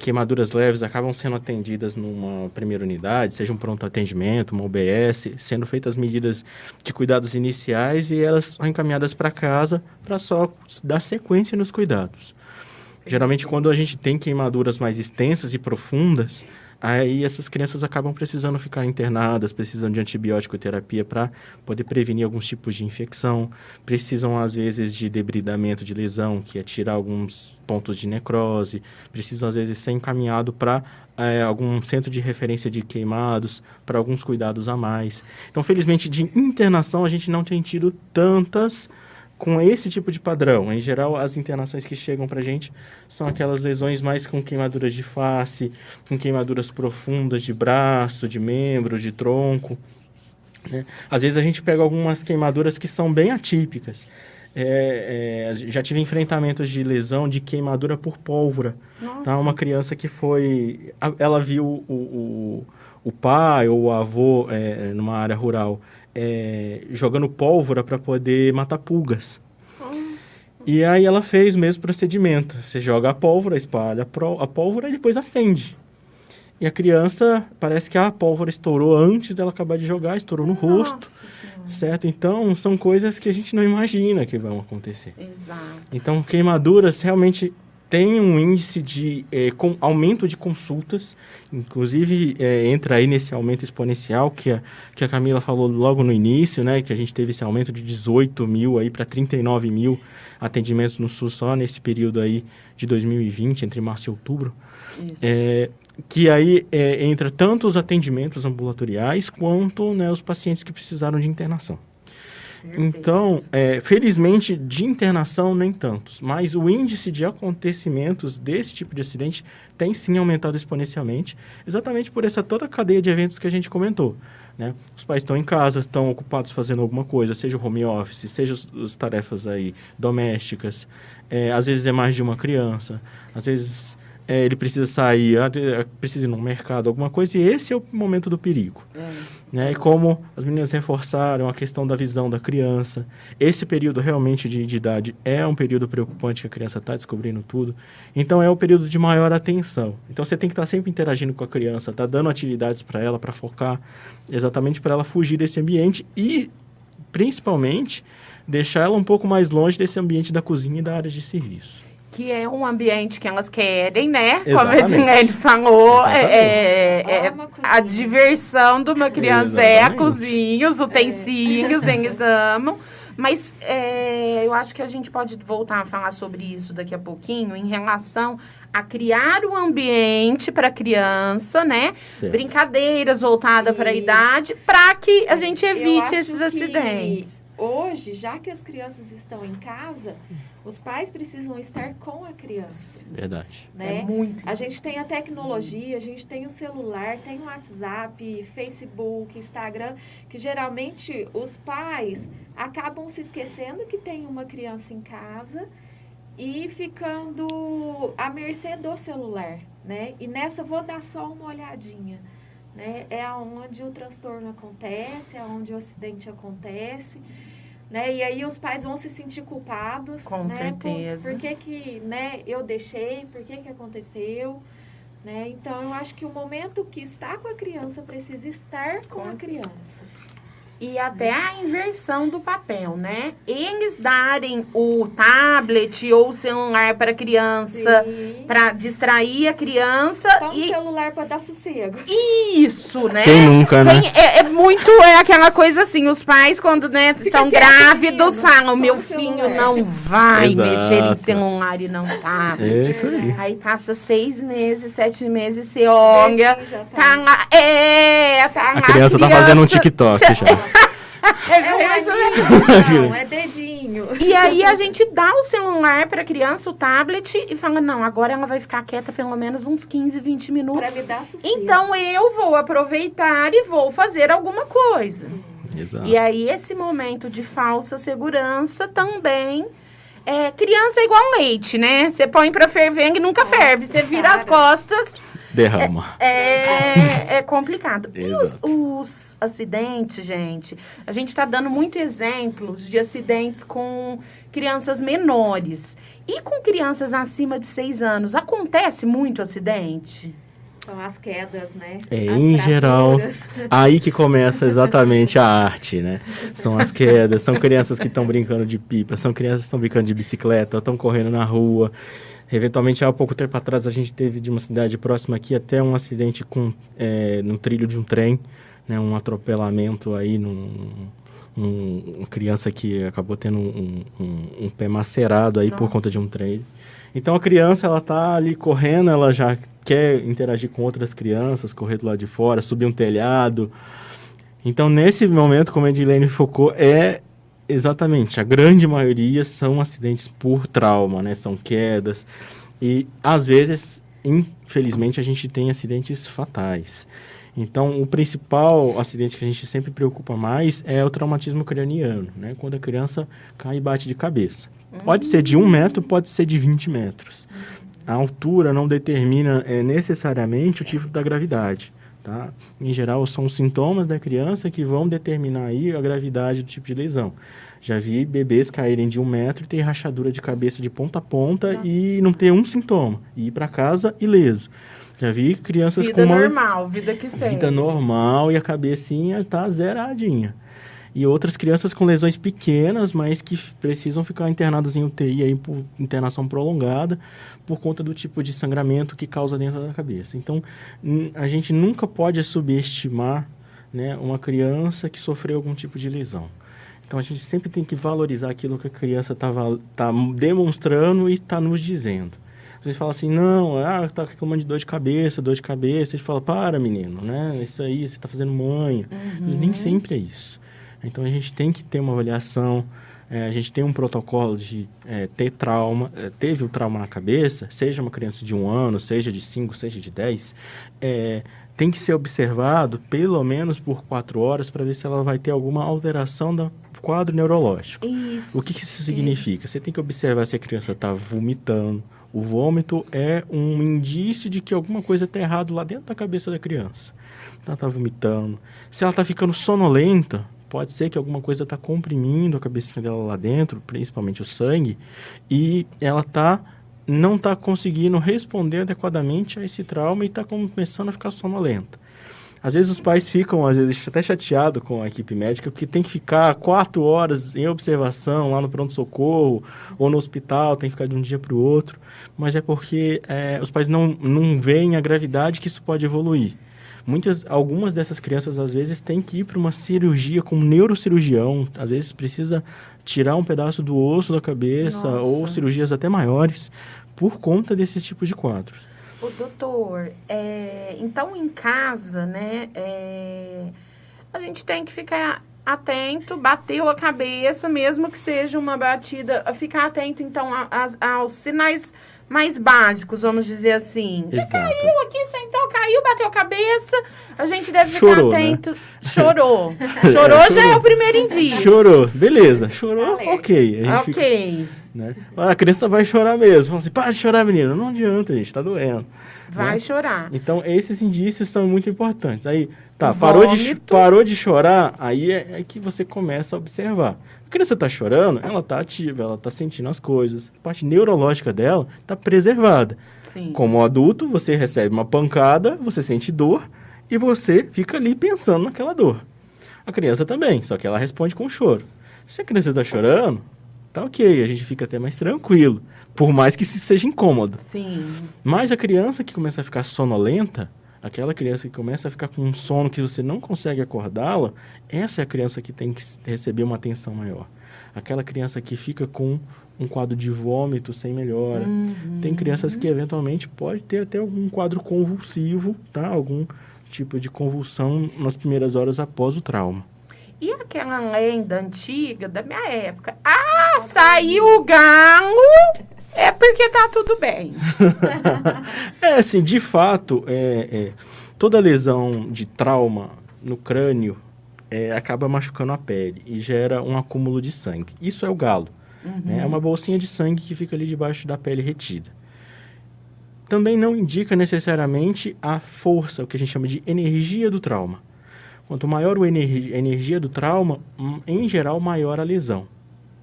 Queimaduras leves acabam sendo atendidas numa primeira unidade, seja um pronto atendimento, uma UBS, sendo feitas medidas de cuidados iniciais e elas são encaminhadas para casa para só dar sequência nos cuidados. Geralmente, quando a gente tem queimaduras mais extensas e profundas, aí essas crianças acabam precisando ficar internadas, precisam de antibiótico terapia para poder prevenir alguns tipos de infecção, precisam às vezes de debridamento de lesão, que é tirar alguns pontos de necrose, precisam às vezes ser encaminhado para algum centro de referência de queimados, para alguns cuidados a mais. Então, felizmente, de internação a gente não tem tido tantas com esse tipo de padrão. Em geral, as internações que chegam para a gente são aquelas lesões mais com queimaduras de face, com queimaduras profundas de braço, de membro, de tronco, né? Às vezes a gente pega algumas queimaduras que são bem atípicas. Já tive enfrentamentos de lesão de queimadura por pólvora. Tá? Uma criança que foi... Ela viu o pai ou o avô numa área rural jogando pólvora para poder matar pulgas. E aí ela fez o mesmo procedimento. Você joga a pólvora, espalha a pólvora e depois acende. E a criança, parece que a pólvora estourou antes dela acabar de jogar, estourou no rosto, certo? Então, são coisas que a gente não imagina que vão acontecer. Exato. Então, queimaduras realmente têm um índice de aumento de consultas, inclusive entra aí nesse aumento exponencial que a Camila falou logo no início, né? Que a gente teve esse aumento de 18 mil aí para 39 mil atendimentos no SUS só nesse período aí de 2020, entre março e outubro. Isso. Que aí entra tanto os atendimentos ambulatoriais quanto, né, os pacientes que precisaram de internação. Perfeito. Então, felizmente, de internação nem tantos, mas o índice de acontecimentos desse tipo de acidente tem sim aumentado exponencialmente, exatamente por essa toda a cadeia de eventos que a gente comentou, né? Os pais estão em casa, estão ocupados fazendo alguma coisa, seja o home office, seja as tarefas aí domésticas, às vezes é mais de uma criança, às vezes... ele precisa sair, precisa ir no mercado, alguma coisa, e esse é o momento do perigo. Né? E como as meninas reforçaram a questão da visão da criança, esse período realmente de idade é um período preocupante, que a criança está descobrindo tudo, então é o período de maior atenção. Então você tem que estar sempre interagindo com a criança, tá dando atividades para ela, para focar, exatamente para ela fugir desse ambiente e, principalmente, deixar ela um pouco mais longe desse ambiente da cozinha e da área de serviço. Que é um ambiente que elas querem, né? Exatamente. Como a Edilene falou, a diversão de uma criança é a cozinha, os utensílios, eles amam. Mas eu acho que a gente pode voltar a falar sobre isso daqui a pouquinho, em relação a criar um ambiente para a criança, né? Certo. Brincadeiras voltadas para a idade, para que a gente evite esses acidentes. Hoje, já que as crianças estão em casa, os pais precisam estar com a criança. Verdade. Né? É muito. A gente tem a tecnologia, a gente tem o celular, tem o WhatsApp, Facebook, Instagram, que geralmente os pais acabam se esquecendo que tem uma criança em casa e ficando à mercê do celular, né? E nessa vou dar só uma olhadinha. Né? É onde o transtorno acontece, é onde o acidente acontece, né? E aí os pais vão se sentir culpados. Com certeza. Por que né, eu deixei, por que aconteceu, né? Então, eu acho que o momento que está com a criança precisa estar com a criança. E até a inversão do papel, né? Eles darem o tablet ou o celular para a criança, para distrair a criança. Toma o celular para dar sossego. Isso, né? Quem nunca, né? É aquela coisa assim, os pais quando, né, estão grávidos falam, meu filho não vai mexer em celular e não tablet. Isso aí. Aí passa 6 meses, 7 meses, você olha, tá lá, tá lá. A criança tá fazendo um TikTok já. Não, é dedinho. E aí a gente dá o celular para a criança, o tablet, e fala, não, agora ela vai ficar quieta pelo menos uns 15, 20 minutos. Para me dar sossego. Então eu vou aproveitar e vou fazer alguma coisa. Exato. E aí esse momento de falsa segurança também... criança é igual leite, né? Você põe para ferver e nunca ferve. Você vira as costas... Derrama. É complicado. Exato. E os acidentes, gente? A gente está dando muitos exemplos de acidentes com crianças menores. E com crianças acima de 6 anos, acontece muito acidente? São as quedas, né? Em geral, aí que começa exatamente a arte, né? São as quedas, são crianças que estão brincando de pipa, são crianças que estão brincando de bicicleta, estão correndo na rua. Eventualmente, há pouco tempo atrás, a gente teve de uma cidade próxima aqui até um acidente no trilho de um trem, né? Um atropelamento aí, uma criança que acabou tendo um pé macerado aí. Nossa. Por conta de um trem. Então, a criança, ela tá ali correndo, ela já quer interagir com outras crianças, correr do lado de fora, subir um telhado. Então, nesse momento, como a Edilene focou, Exatamente, a grande maioria são acidentes por trauma, né? São quedas e, às vezes, infelizmente, a gente tem acidentes fatais. Então, o principal acidente que a gente sempre preocupa mais é o traumatismo craniano, né? Quando a criança cai e bate de cabeça. Pode ser de 1 metro, pode ser de 20 metros. A altura não determina necessariamente o tipo da gravidade, tá? Em geral, são os sintomas da criança que vão determinar aí a gravidade do tipo de lesão. Já vi bebês caírem de 1 metro e ter rachadura de cabeça de ponta a ponta e não ter um sintoma. E ir para casa ileso. Já vi crianças vida com uma... normal, vida que segue. Vida normal e a cabecinha tá zeradinha. E outras crianças com lesões pequenas, mas que precisam ficar internadas em UTI aí por internação prolongada por conta do tipo de sangramento que causa dentro da cabeça. Então, a gente nunca pode subestimar, né, uma criança que sofreu algum tipo de lesão. Então, a gente sempre tem que valorizar aquilo que a criança tá demonstrando e está nos dizendo. A gente fala assim, não, tá reclamando de dor de cabeça. A gente fala, para, menino, né? Isso aí, você tá fazendo manha. E nem sempre é isso. Então, a gente tem que ter uma avaliação, a gente tem um protocolo de ter trauma, teve o trauma na cabeça, seja uma criança de 1 ano, seja de 5, seja de 10, tem que ser observado pelo menos por 4 horas para ver se ela vai ter alguma alteração do quadro neurológico. Isso. O que isso significa? Você tem que observar se a criança está vomitando. O vômito é um indício de que alguma coisa está errada lá dentro da cabeça da criança. Ela está vomitando. Se ela está ficando sonolenta, pode ser que alguma coisa está comprimindo a cabecinha dela lá dentro, principalmente o sangue, e ela não está conseguindo responder adequadamente a esse trauma e está começando a ficar sonolenta. Às vezes os pais ficam, às vezes, até chateados com a equipe médica, porque tem que ficar 4 horas em observação lá no pronto-socorro ou no hospital, tem que ficar de um dia para o outro, mas é porque os pais não veem a gravidade que isso pode evoluir. Algumas dessas crianças, às vezes, têm que ir para uma cirurgia com um neurocirurgião. Às vezes, precisa tirar um pedaço do osso da cabeça. Nossa. Ou cirurgias até maiores por conta desses tipos de quadros. Ô, doutor, então, em casa, né, a gente tem que ficar atento, bateu a cabeça, mesmo que seja uma batida, ficar atento, então, aos sinais mais básicos, vamos dizer assim. Exato. Caiu aqui, sentou, caiu, bateu a cabeça, a gente deve ficar atento. Né? Chorou. Chorou já é o primeiro indício. Chorou, beleza. Chorou, ok. Ok. Né? A criança vai chorar mesmo. Fala assim, para de chorar, menino. Não adianta, gente, tá doendo. Vai, né? Chorar. Então, esses indícios são muito importantes. Aí, parou de chorar, aí é que você começa a observar. A criança está chorando, ela está ativa, ela está sentindo as coisas. A parte neurológica dela está preservada. Sim. Como adulto, você recebe uma pancada, você sente dor e você fica ali pensando naquela dor. A criança também, só que ela responde com choro. Se a criança está chorando, tá ok, a gente fica até mais tranquilo, por mais que seja incômodo. Sim. Mas a criança que começa a ficar sonolenta, aquela criança que começa a ficar com um sono que você não consegue acordá-la, essa é a criança que tem que receber uma atenção maior. Aquela criança que fica com um quadro de vômito sem melhora. Tem crianças que eventualmente pode ter até algum quadro convulsivo, tá? Algum tipo de convulsão nas primeiras horas após o trauma. E aquela lenda antiga da minha época? Saiu o galo, é porque tá tudo bem. Assim, de fato, toda lesão de trauma no crânio acaba machucando a pele e gera um acúmulo de sangue. Isso é o galo. Né? É uma bolsinha de sangue que fica ali debaixo da pele retida. Também não indica necessariamente a força, o que a gente chama de energia do trauma. Quanto maior a energia do trauma, em geral, maior a lesão.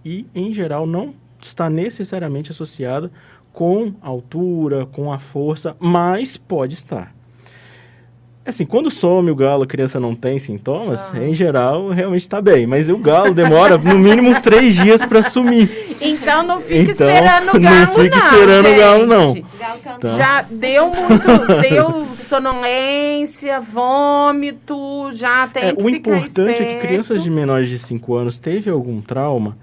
E, em geral, não está necessariamente associada com a altura, com a força, mas pode estar. Assim, quando some o galo, a criança não tem sintomas, em geral, realmente está bem. Mas o galo demora, no mínimo, uns 3 dias para sumir. Então, não fica esperando o galo, não. Não fica esperando o galo, não. Então. Já deu sonolência, vômito, já tem que ficar esperto. O importante é que crianças de menores de 5 anos teve algum trauma,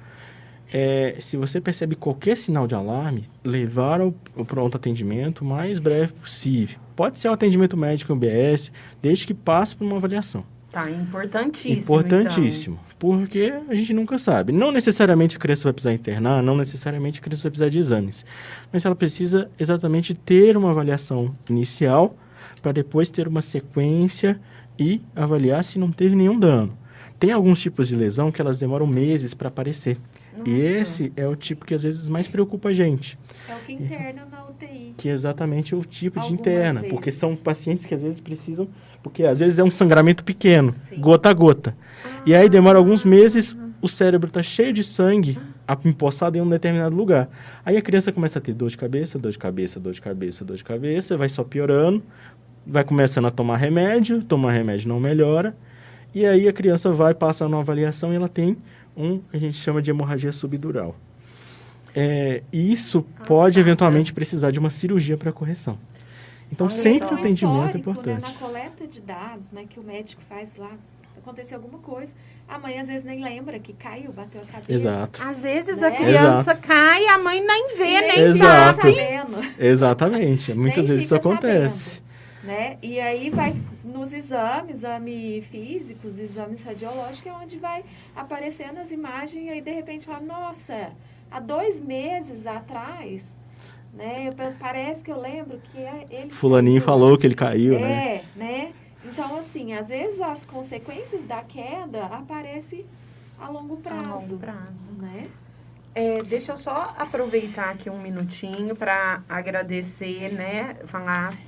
se você percebe qualquer sinal de alarme, levar ao pronto atendimento o mais breve possível. Pode ser um atendimento médico em UBS, desde que passe por uma avaliação. Tá, importantíssimo. Importantíssimo, porque a gente nunca sabe. Não necessariamente a criança vai precisar internar, não necessariamente a criança vai precisar de exames, mas ela precisa exatamente ter uma avaliação inicial para depois ter uma sequência e avaliar se não teve nenhum dano. Tem alguns tipos de lesão que elas demoram meses para aparecer. Nossa. E esse é o tipo que às vezes mais preocupa a gente. É o que interna na UTI. Que é exatamente o tipo de interna, porque são pacientes que às vezes precisam, porque às vezes é um sangramento pequeno, sim, gota a gota. E aí demora alguns meses, o cérebro está cheio de sangue empoçado em um determinado lugar. Aí a criança começa a ter dor de cabeça, dor de cabeça, dor de cabeça, dor de cabeça, vai só piorando, vai começando a tomar remédio não melhora, e aí a criança vai passar numa avaliação e ela tem um que a gente chama de hemorragia subdural. Isso pode eventualmente precisar de uma cirurgia para correção. Então, sempre o atendimento é importante. Né, na coleta de dados, né, que o médico faz lá, aconteceu alguma coisa, a mãe às vezes nem lembra que caiu, bateu a cabeça. Exato. Às vezes a criança cai e a mãe nem vê, nem sabe. Sabendo. Exatamente. Muitas vezes isso acontece. Sabendo, né? E aí vai nos exames físicos, exames radiológicos, é onde vai aparecendo as imagens e aí de repente fala, nossa, há 2 meses atrás, né? Parece que eu lembro que ele... Fulaninho falou que ele caiu, né? Né? Então, assim, às vezes as consequências da queda aparecem a longo prazo. A longo prazo. Né? Deixa eu só aproveitar aqui um minutinho para agradecer, né?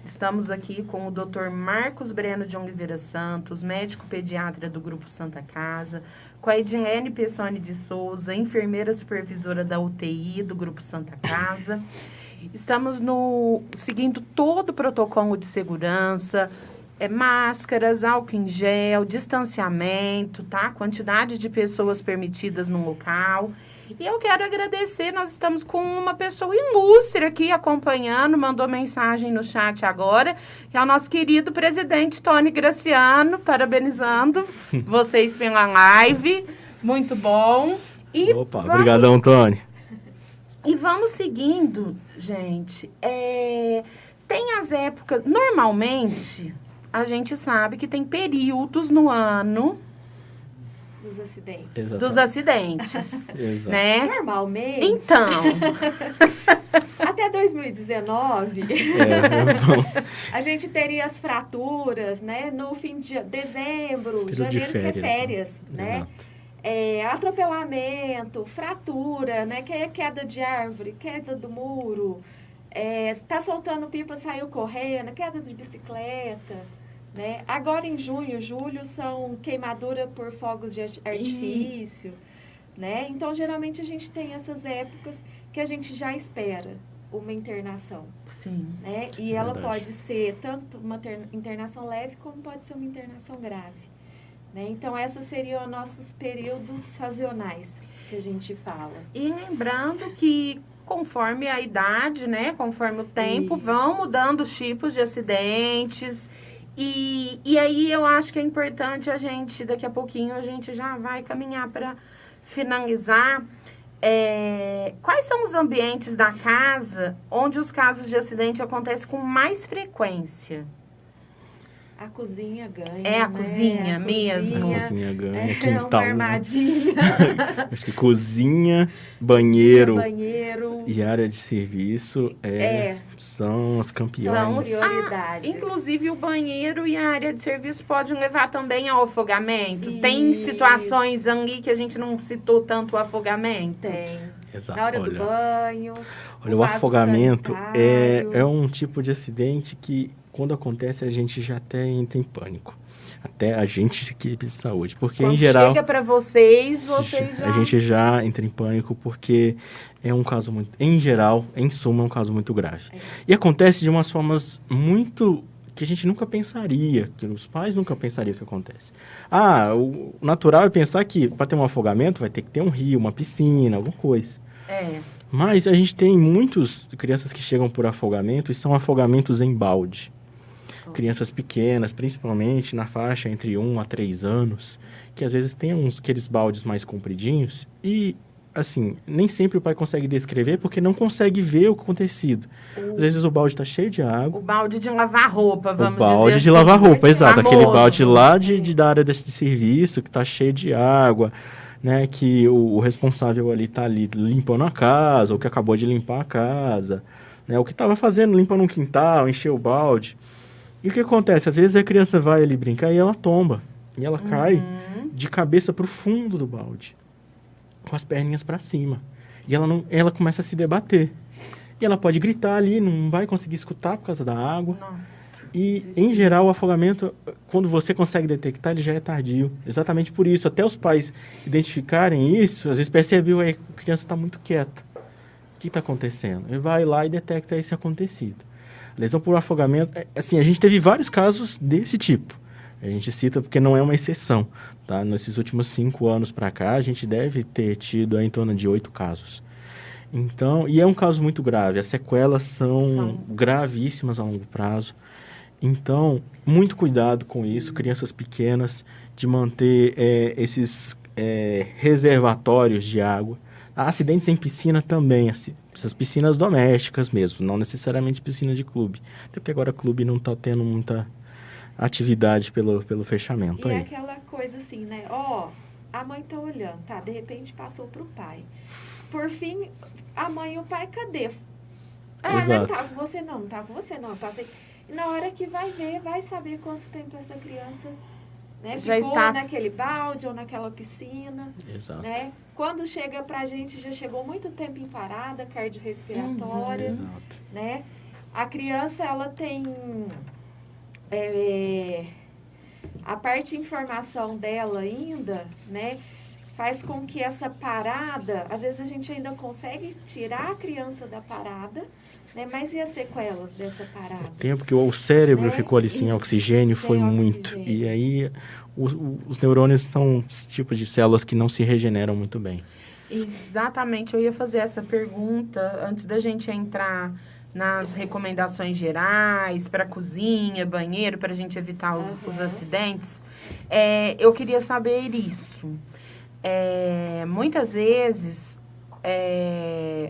Estamos aqui com o Dr. Marcos Breno de Oliveira Santos, médico pediatra do Grupo Santa Casa, com a Edilene Pessoni de Souza, enfermeira supervisora da UTI do Grupo Santa Casa. Estamos seguindo todo o protocolo de segurança, máscaras, álcool em gel, distanciamento, tá? Quantidade de pessoas permitidas no local. E eu quero agradecer, nós estamos com uma pessoa ilustre aqui acompanhando, mandou mensagem no chat agora, que é o nosso querido presidente Tony Graciano, parabenizando vocês pela live, muito bom. E opa, obrigadão, Tony. E vamos seguindo, gente. Tem as épocas, normalmente, a gente sabe que tem períodos no ano... Dos acidentes. Exatamente. Dos acidentes, né? Normalmente. Então. Até 2019, a gente teria as fraturas, né? No fim de dezembro, período janeiro, de férias, que é férias, né? Atropelamento, fratura, né? Que é queda de árvore, queda do muro, tá soltando pipa, saiu correndo, queda de bicicleta. Né? Agora em junho, julho, são queimadura por fogos de artifício, né? Então, geralmente, a gente tem essas épocas que a gente já espera uma internação. Sim. Né? E ela pode ser tanto uma internação leve, como pode ser uma internação grave. Né? Então, esses seriam os nossos períodos sazonais que a gente fala. E lembrando que... conforme a idade, né? Conforme o tempo, vão mudando os tipos de acidentes... E aí eu acho que é importante a gente, daqui a pouquinho, a gente já vai caminhar para finalizar. Quais são os ambientes da casa onde os casos de acidente acontecem com mais frequência? A cozinha ganha, a cozinha mesmo. A cozinha ganha, quintal. Uma armadilha. Acho que cozinha, banheiro banheiro e área de serviço são as campeões. São as prioridades. Inclusive, o banheiro e a área de serviço podem levar também ao afogamento. Isso. Tem situações ali que a gente não citou tanto o afogamento? Tem. Exato. Na hora do banho. Olha, o afogamento é um tipo de acidente que... quando acontece, a gente já até entra em pânico. Até a gente, equipe de saúde. Porque, quando em geral... chega para vocês já... A gente já entra em pânico porque é um caso muito... Em geral, em suma, é um caso muito grave. E acontece de umas formas muito... que a gente nunca pensaria, que os pais nunca pensariam que acontece. O natural é pensar que para ter um afogamento vai ter que ter um rio, uma piscina, alguma coisa. Mas a gente tem muitas crianças que chegam por afogamento e são afogamentos em balde. Crianças pequenas, principalmente na faixa entre 1 a 3 anos, que às vezes tem aqueles baldes mais compridinhos e assim, nem sempre o pai consegue descrever porque não consegue ver o acontecido. Às vezes o balde está cheio de água. O balde de lavar roupa, vamos dizer assim. O balde de lavar roupa, exato. Famoso. Aquele balde lá da área de serviço que está cheio de água, né? Que o responsável ali está ali limpando a casa, ou que acabou de limpar a casa, né? O que estava fazendo, limpando um quintal, encheu o balde. E o que acontece? Às vezes a criança vai ali brincar e ela tomba. E ela cai de cabeça para o fundo do balde, com as perninhas para cima. E ela começa a se debater. E ela pode gritar ali, não vai conseguir escutar por causa da água. Nossa, e, em geral, o afogamento, quando você consegue detectar, ele já é tardio. Exatamente por isso. Até os pais identificarem isso, às vezes percebem que a criança está muito quieta. O que está acontecendo? Ele vai lá e detecta esse acontecido. Lesão por afogamento, assim, a gente teve vários casos desse tipo. A gente cita porque não é uma exceção, tá? Nesses últimos 5 anos para cá, a gente deve ter tido em torno de 8 casos. Então, e é um caso muito grave. As sequelas são gravíssimas a longo prazo. Então, muito cuidado com isso, crianças pequenas, de manter esses reservatórios de água. Há acidentes em piscina também, essas piscinas domésticas mesmo, não necessariamente piscina de clube. Até porque agora clube não está tendo muita atividade pelo fechamento. E aí. é aquela coisa assim, né? Ó, a mãe tá olhando, tá? De repente passou pro pai. Por fim, a mãe e o pai, cadê? Não tá com você não, não tá com você não. Eu passei. E na hora que vai ver, vai saber quanto tempo essa criança, né, já ficou está naquele balde ou naquela piscina. Exato. Né? Quando chega pra gente, já chegou muito tempo em parada cardiorrespiratória. Exato. Né? A criança, ela tem a parte de informação dela ainda, né, faz com que essa parada, às vezes a gente ainda consegue tirar a criança da parada, né, mas e as sequelas dessa parada? O tempo que o cérebro, né, ficou ali sem Isso, oxigênio foi muito. E aí os neurônios são tipos de células que não se regeneram muito bem. Exatamente, eu ia fazer essa pergunta antes da gente entrar nas recomendações gerais para cozinha, banheiro, para a gente evitar os acidentes. Eu queria saber isso. Muitas vezes,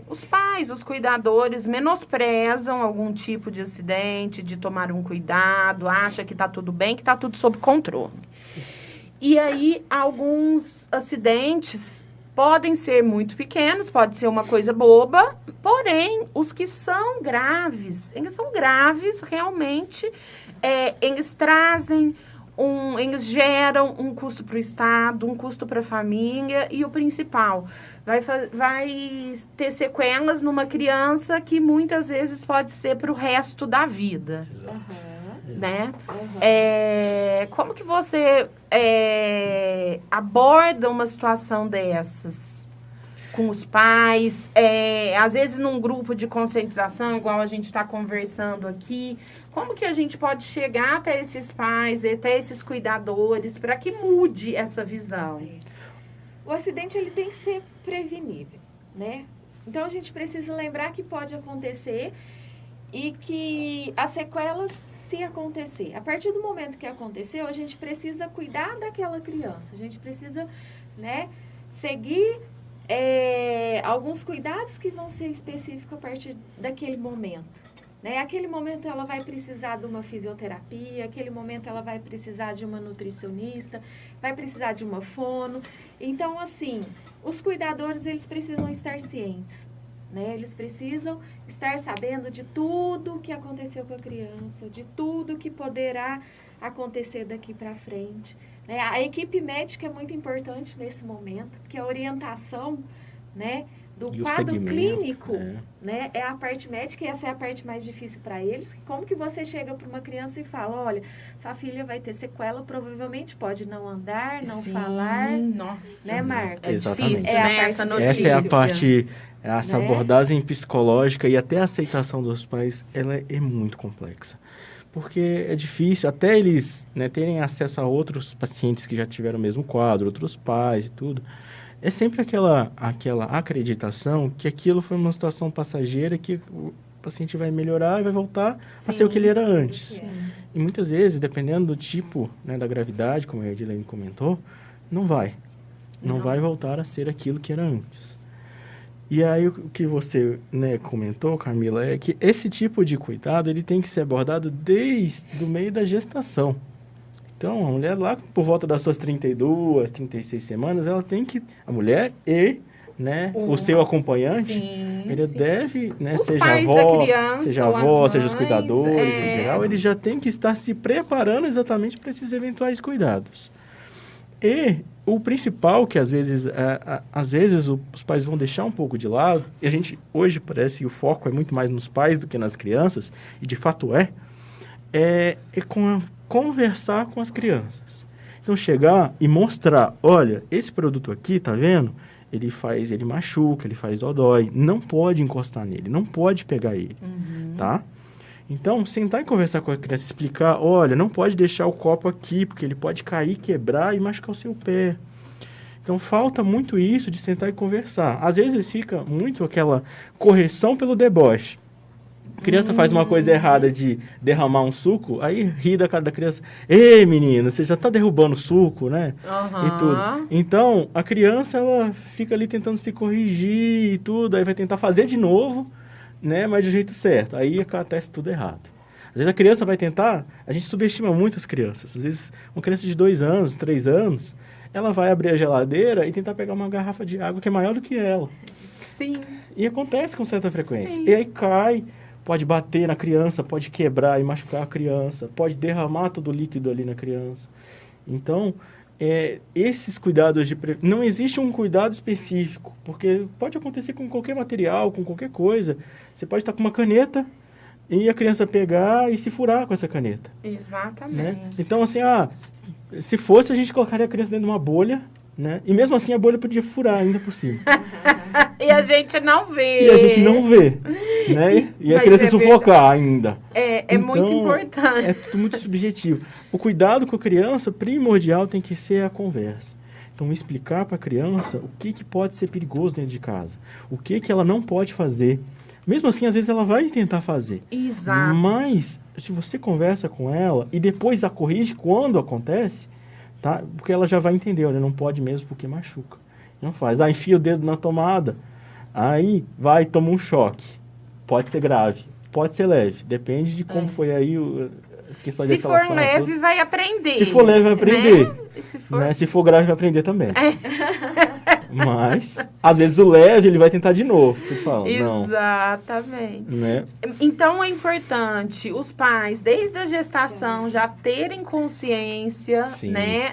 os pais, os cuidadores, menosprezam algum tipo de acidente, de tomar um cuidado, acha que está tudo bem, que está tudo sob controle. E aí, alguns acidentes podem ser muito pequenos, pode ser uma coisa boba, porém, os que são graves, realmente, eles trazem eles geram um custo para o Estado, um custo para a família e o principal, vai ter sequelas numa criança que muitas vezes pode ser para o resto da vida. Né? Como que você aborda uma situação dessas com os pais? Às vezes num grupo de conscientização, igual a gente está conversando aqui, como que a gente pode chegar até esses pais, até esses cuidadores, para que mude essa visão? O acidente ele tem que ser prevenível, né? Então a gente precisa lembrar que pode acontecer e que as sequelas, se acontecer, a partir do momento que aconteceu, a gente precisa cuidar daquela criança, a gente precisa, né, seguir alguns cuidados que vão ser específicos a partir daquele momento. Né? Aquele momento ela vai precisar de uma fisioterapia, aquele momento ela vai precisar de uma nutricionista, vai precisar de uma fono. Então, assim, os cuidadores, eles precisam estar cientes. Né? Eles precisam estar sabendo de tudo que aconteceu com a criança, de tudo que poderá acontecer daqui para frente. Né? A equipe médica é muito importante nesse momento, porque a orientação, né, do quadro clínico, né, é a parte médica, e essa é a parte mais difícil para eles. Como que você chega para uma criança e fala, olha, sua filha vai ter sequela, provavelmente pode não andar, não falar. Nossa, né, Marcos? É difícil, essa é a parte, essa abordagem psicológica e até a aceitação dos pais, ela é muito complexa. Porque é difícil, até eles, né, terem acesso a outros pacientes que já tiveram o mesmo quadro, outros pais e tudo. É sempre aquela acreditação que aquilo foi uma situação passageira, que o paciente vai melhorar e vai voltar a ser o que ele era antes. E muitas vezes, dependendo do tipo, né, da gravidade, como a Edilene comentou, não vai voltar a ser aquilo que era antes. E aí, o que você, né, comentou, Camila, é que esse tipo de cuidado, ele tem que ser abordado desde o meio da gestação. Então, a mulher lá, por volta das suas 32, 36 semanas, ela tem que... A mulher e, né, o seu acompanhante, ele deve, né, seja avó, seja os cuidadores em geral, ele já tem que estar se preparando exatamente para esses eventuais cuidados. E o principal, que às vezes os pais vão deixar um pouco de lado, e a gente hoje parece que o foco é muito mais nos pais do que nas crianças, e de fato conversar com as crianças. Então, chegar e mostrar, olha, esse produto aqui, tá vendo? Ele machuca, ele faz dodói, não pode encostar nele, não pode pegar ele, tá? Então, sentar e conversar com a criança, explicar, olha, não pode deixar o copo aqui, porque ele pode cair, quebrar e machucar o seu pé. Então, falta muito isso de sentar e conversar. Às vezes fica muito aquela correção pelo deboche. A criança faz uma coisa errada de derramar um suco, aí ri da cara da criança. Ei, menina, você já está derrubando suco, né? E tudo. Então, a criança, ela fica ali tentando se corrigir e tudo, aí vai tentar fazer de novo, né? Mas do jeito certo. Aí acontece tudo errado. Às vezes a criança vai tentar, a gente subestima muito as crianças. Às vezes uma criança de 2 anos, 3 anos, ela vai abrir a geladeira e tentar pegar uma garrafa de água que é maior do que ela. Sim. E acontece com certa frequência. Sim. E aí cai, pode bater na criança, pode quebrar e machucar a criança, pode derramar todo o líquido ali na criança. Então, esses cuidados não existe um cuidado específico, porque pode acontecer com qualquer material, com qualquer coisa. Você pode estar com uma caneta e a criança pegar e se furar com essa caneta. Exatamente. Né? Então, assim, se fosse, a gente colocaria a criança dentro de uma bolha, né? E mesmo assim a bolha podia furar ainda por cima. E a gente não vê. Né? E a criança sufocar ainda. Então, muito importante. É tudo muito subjetivo. O cuidado com a criança, primordial, tem que ser a conversa. Então, explicar para a criança o que pode ser perigoso dentro de casa. O que ela não pode fazer. Mesmo assim, às vezes ela vai tentar fazer. Exato. Mas, se você conversa com ela e depois a corrige quando acontece, tá? Porque ela já vai entender, olha, não pode mesmo porque machuca. Não faz. Enfia o dedo na tomada, aí vai, toma um choque. Pode ser grave, pode ser leve. Depende de como foi aí a questão de instalação. Se for leve, vai aprender. Se for leve, vai aprender. Né? Se for grave, vai aprender também. Mas, às vezes, o leve, ele vai tentar de novo. Exatamente. Não, né? Então, é importante os pais, desde a gestação, já terem consciência, né,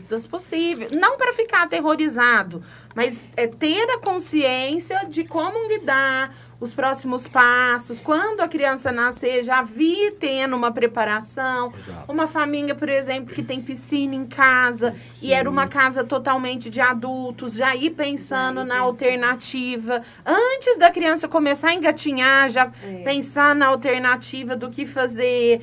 das possíveis. Não para ficar aterrorizado, mas ter a consciência de como lidar, os próximos passos. Quando a criança nascer, já vir tendo uma preparação. Exato. Uma família, por exemplo, que tem piscina em casa e era uma casa totalmente de adultos, já ir pensando na alternativa. Antes da criança começar a engatinhar, já pensar na alternativa do que fazer.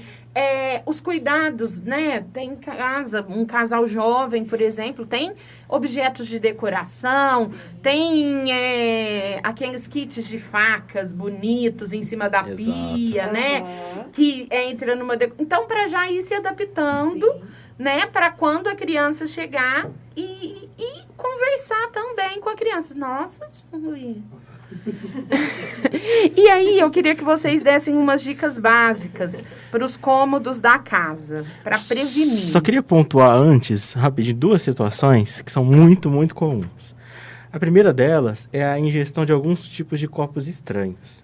Os cuidados, né? Tem casa, um casal jovem, por exemplo, tem objetos de decoração, tem aqueles kits de facas bonitos em cima da pia, né? Que entra numa... Então, para já ir se adaptando, né? Para quando a criança chegar e conversar também com a criança. Nossa, Luiz... E aí, eu queria que vocês dessem umas dicas básicas para os cômodos da casa, para prevenir. Só queria pontuar antes, rapidinho, 2 situações que são muito, muito comuns. A primeira delas é a ingestão de alguns tipos de copos estranhos.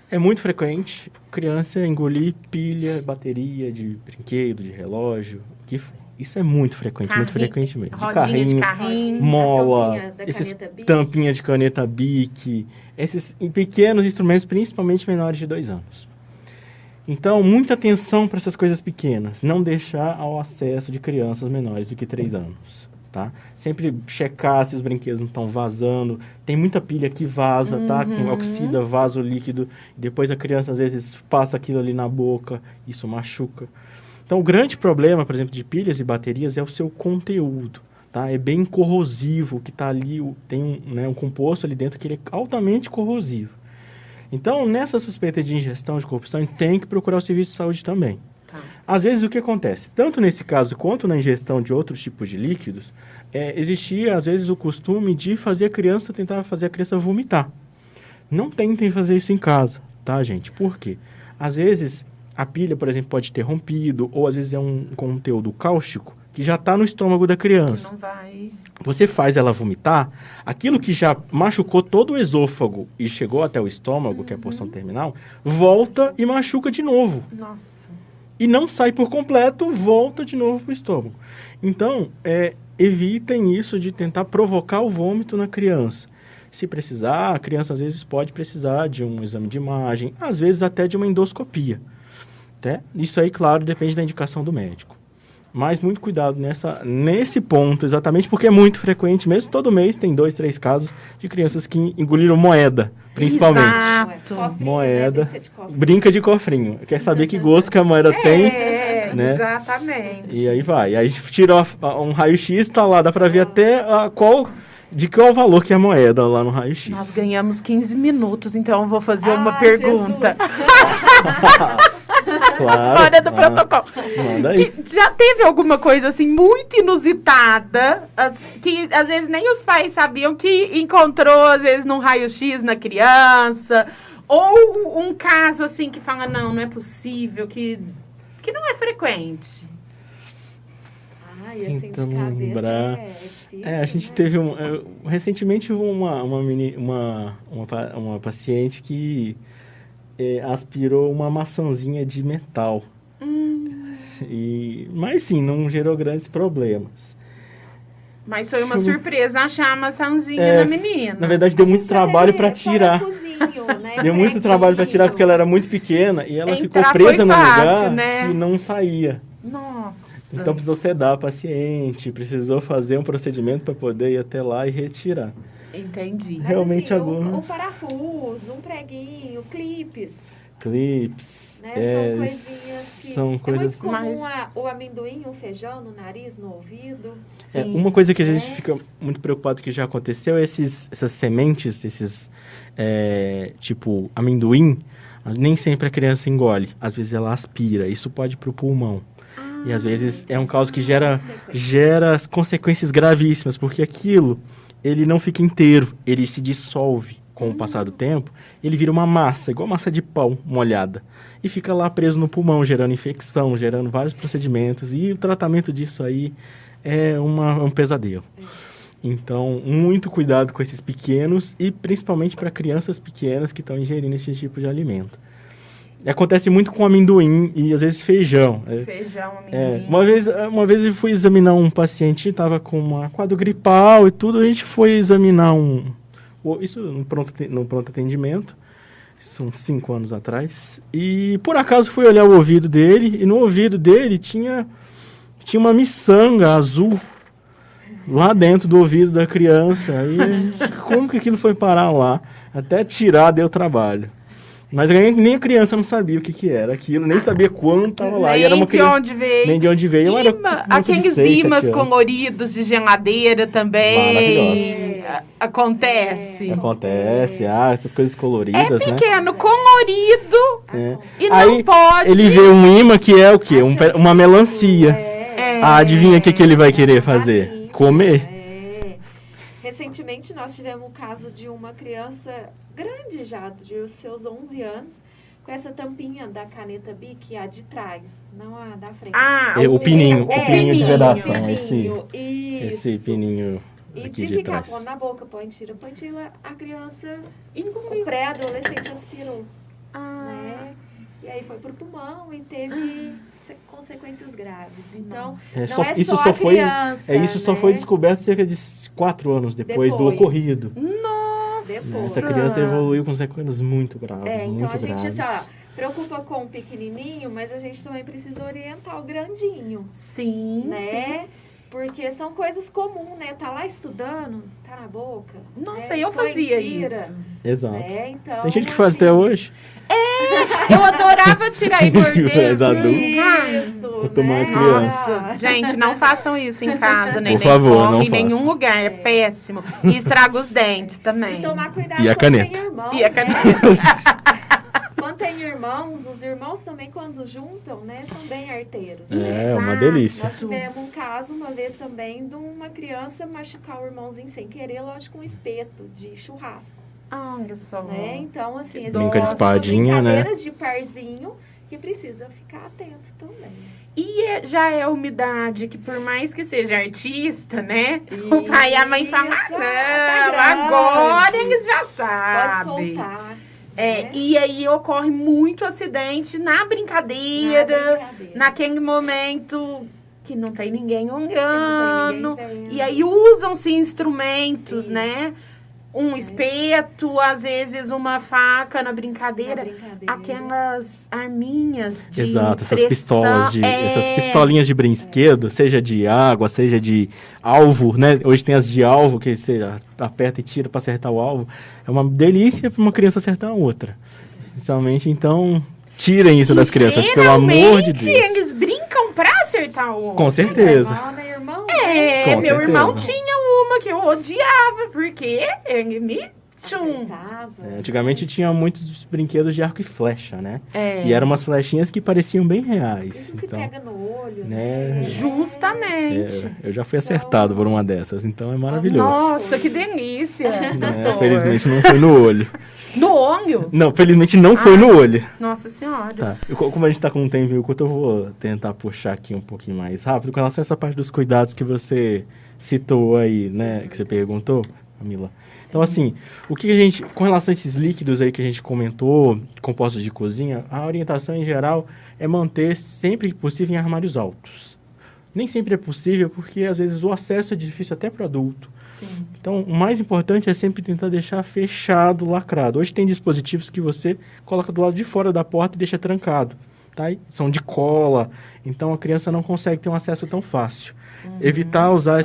É muito frequente criança engolir pilha, bateria de brinquedo, de relógio, que for. Isso é muito frequente, muito frequente mesmo. Rodinha de carrinho, mola, tampinha de caneta Bic, esses pequenos instrumentos, principalmente menores de 2 anos. Então, muita atenção para essas coisas pequenas. Não deixar ao acesso de crianças menores do que 3 anos. Tá? Sempre checar se os brinquedos não estão vazando. Tem muita pilha que vaza, tá? Que oxida, vaza o líquido. Depois a criança, às vezes, passa aquilo ali na boca. Isso machuca. Então, o grande problema, por exemplo, de pilhas e baterias é o seu conteúdo, tá? É bem corrosivo, que está ali, tem um composto ali dentro que ele é altamente corrosivo. Então, nessa suspeita de ingestão de corrupção, a gente tem que procurar o serviço de saúde também. Tá. Às vezes, o que acontece? Tanto nesse caso quanto na ingestão de outros tipos de líquidos, existia, às vezes, o costume de tentar fazer a criança vomitar. Não tentem fazer isso em casa, tá, gente? Por quê? Às vezes, a pilha, por exemplo, pode ter rompido, ou às vezes é um conteúdo cáustico que já está no estômago da criança. Que não vai... Você faz ela vomitar, aquilo que já machucou todo o esôfago e chegou até o estômago, que é a porção terminal, volta e machuca de novo. Nossa. E não sai por completo, volta de novo para o estômago. Então, evitem isso de tentar provocar o vômito na criança. Se precisar, a criança às vezes pode precisar de um exame de imagem, às vezes até de uma endoscopia. Tá? Isso aí, claro, depende da indicação do médico. Mas muito cuidado nesse ponto, exatamente, porque é muito frequente, mesmo todo mês tem 2, 3 casos de crianças que engoliram moeda, principalmente. Exato. Moeda, brinca de cofrinho. Quer saber que gosto que a moeda tem, né? Exatamente. E aí vai. Aí tirou um raio-x, tá lá, dá pra ver até de qual valor que é a moeda lá no raio-x. Nós ganhamos 15 minutos, então eu vou fazer uma pergunta. Claro. Fora do protocolo. Manda aí. Já teve alguma coisa assim muito inusitada, que às vezes nem os pais sabiam, que encontrou às vezes num raio-x na criança, ou um caso assim que fala, não é possível, que não é frequente? Ai, assim, Tentando de cabeça lembrar. é difícil, A gente né? teve recentemente uma paciente que aspirou uma maçãzinha de metal. Mas sim, não gerou grandes problemas. Mas foi uma surpresa achar a maçãzinha na menina. Na verdade, deu muito trabalho para tirar. Né? Deu muito trabalho para tirar porque ela era muito pequena e ela ficou Entrar presa foi no fácil, lugar né? que não saía. Nossa. Então precisou sedar a paciente, precisou fazer um procedimento para poder ir até lá e retirar. Entendi. Mas, Realmente assim, algum um parafuso, um preguinho, clipes. Clips. Né? São coisinhas que... São coisas... É muito comum Mas- o amendoim, o feijão no nariz, no ouvido. Sim. Uma coisa que a gente fica muito preocupado que já aconteceu é essas sementes, tipo amendoim, nem sempre a criança engole. Às vezes ela aspira, isso pode ir para o pulmão. E às vezes é um caso que gera consequências gravíssimas, porque aquilo, ele não fica inteiro, ele se dissolve com o passar do tempo, ele vira uma massa, igual massa de pão molhada, e fica lá preso no pulmão, gerando infecção, gerando vários procedimentos, e o tratamento disso aí é um pesadelo. Então, muito cuidado com esses pequenos, e principalmente para crianças pequenas que estão ingerindo esse tipo de alimento. Acontece muito com amendoim e às vezes feijão. Feijão, amendoim. Uma vez eu fui examinar um paciente, estava com um quadro gripal e tudo, a gente foi examinar isso no pronto atendimento, são 5 anos atrás, e por acaso fui olhar o ouvido dele, e no ouvido dele tinha uma miçanga azul lá dentro do ouvido da criança. E como que aquilo foi parar lá? Até tirar deu trabalho. Mas nem a criança não sabia o que era aquilo, nem sabia quanto estava lá. Nem E era uma de onde veio. Nem de onde veio. Eu era Aqueles ímãs coloridos de geladeira também. Acontece. Acontece, essas coisas coloridas, né? É pequeno, colorido, e não Aí, pode... ele vê um imã que é o quê? Uma melancia. Adivinha o que ele vai querer fazer? Comer. Recentemente, nós tivemos o caso de uma criança grande já, de seus 11 anos, com essa tampinha da caneta Bic, a de trás, não a da frente. O pininho de vedação. Isso. Esse pininho E aqui de de ficar trás. pondo na boca, põe, tira, a criança, Engoliu. o pré-adolescente aspirou, né? E aí foi pro pulmão e teve consequências graves. Então, não é isso só só a foi, criança, isso só foi descoberto cerca de 4 anos depois do ocorrido. Nossa! Essa criança evoluiu com sequelas muito graves, então muito a gente graves. preocupa com o pequenininho, mas a gente também precisa orientar o grandinho. Sim, né? sim. Porque são coisas comuns, né? Tá lá estudando, tá na boca. Nossa, né? eu fazia isso. Exato. Né? Então, Tem gente que faz até hoje. Eu adorava tirar e morder. Mais adulto. Isso, Quanto mais né? criança. Nossa, gente, não façam isso em casa, nem Por na favor, escola, não em nenhum façam. lugar. É péssimo. E estraga os dentes também. E tomar cuidado E a quando tem caneta. irmão. E a né? caneta. Quando tem irmão, os irmãos também, quando juntam, né, são bem arteiros. É uma delícia. Nós tivemos um caso uma vez também de uma criança machucar o irmãozinho sem querer, lógico, com um espeto de churrasco. Olha só. Né? Então, assim, brinca de espadinha, né? brincadeiras de parzinho que precisa ficar atento também. E já é umidade que, por mais que seja artista, né? O pai e a mãe falam, não, agora eles já sabem. Pode soltar. Né? E aí ocorre muito acidente na brincadeira, naquele momento que não tem ninguém olhando. E aí usam-se instrumentos, né? Um espeto, às vezes uma faca na brincadeira. Aquelas arminhas de Exato, pressão, essas pistolinhas de brinquedo, seja de água, seja de alvo, né? Hoje tem as de alvo, que você aperta e tira para acertar o alvo. É uma delícia para uma criança acertar a outra. Principalmente, então, tirem isso das crianças, pelo amor de Deus. Eles brincam para acertar o outro. Com certeza. Meu certeza. Irmão tinha uma que eu odiava, porque ele me antigamente tinha muitos brinquedos de arco e flecha, né? E eram umas flechinhas que pareciam bem reais. Isso então, se pega no olho, né? Justamente. Eu já fui acertado por uma dessas, então é maravilhoso. Nossa, que delícia. Felizmente não foi no olho. No olho? Não, felizmente não foi no olho. Nossa Senhora. Tá. Como a gente tá com um tempo curto, eu vou tentar puxar aqui um pouquinho mais rápido com relação a essa parte dos cuidados que você citou aí, né? Que você perguntou, Camila. Então, assim, o que a gente, com relação a esses líquidos aí que a gente comentou, compostos de cozinha, a orientação em geral é manter sempre que possível em armários altos. Nem sempre é possível porque, às vezes, o acesso é difícil até para adulto. Sim. Então, o mais importante é sempre tentar deixar fechado, lacrado. Hoje tem dispositivos que você coloca do lado de fora da porta e deixa trancado. Tá? E são de cola, então a criança não consegue ter um acesso tão fácil. Evitar usar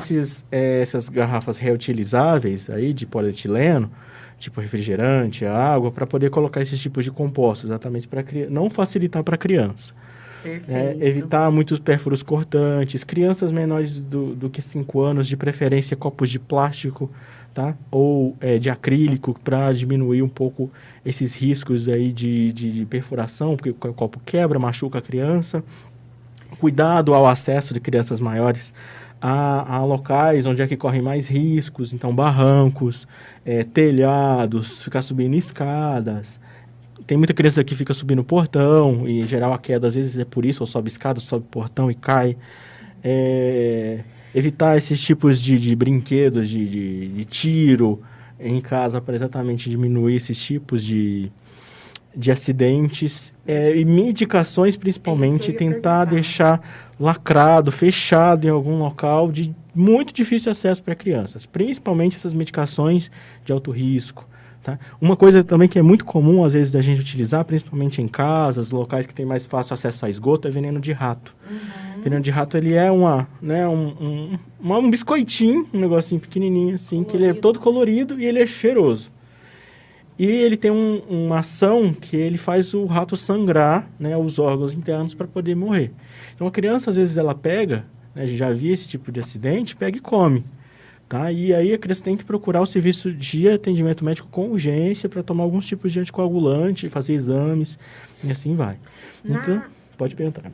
essas garrafas reutilizáveis aí de polietileno, tipo refrigerante, água, para poder colocar esses tipos de compostos, exatamente para não facilitar para a criança. Perfeito. Evitar muitos pérfuros cortantes, crianças menores do que 5 anos, de preferência copos de plástico, tá? Ou de acrílico, para diminuir um pouco esses riscos aí de perfuração, porque o copo quebra, machuca a criança. Cuidado ao acesso de crianças maiores a locais onde é que correm mais riscos, então barrancos, telhados, ficar subindo escadas. Tem muita criança que fica subindo portão, e em geral a queda às vezes é por isso, ou sobe escada, sobe portão e cai. Evitar esses tipos de brinquedos de tiro em casa para exatamente diminuir esses tipos de acidentes. E medicações, principalmente, tentar deixar lacrado, fechado em algum local de muito difícil acesso para crianças, principalmente essas medicações de alto risco. Tá? Uma coisa também que é muito comum, às vezes, da gente utilizar, principalmente em casas, locais que tem mais fácil acesso a esgoto, é veneno de rato. Veneno de rato, ele é um biscoitinho, um negocinho pequenininho, assim, colorido. Que ele é todo colorido e ele é cheiroso. E ele tem uma ação que ele faz o rato sangrar, né, os órgãos internos para poder morrer. Então, a criança, às vezes, ela pega, né, já vi esse tipo de acidente, pega e come. Tá? E aí a criança tem que procurar o serviço de atendimento médico com urgência para tomar alguns tipos de anticoagulante, fazer exames e assim vai. Então, pode perguntar.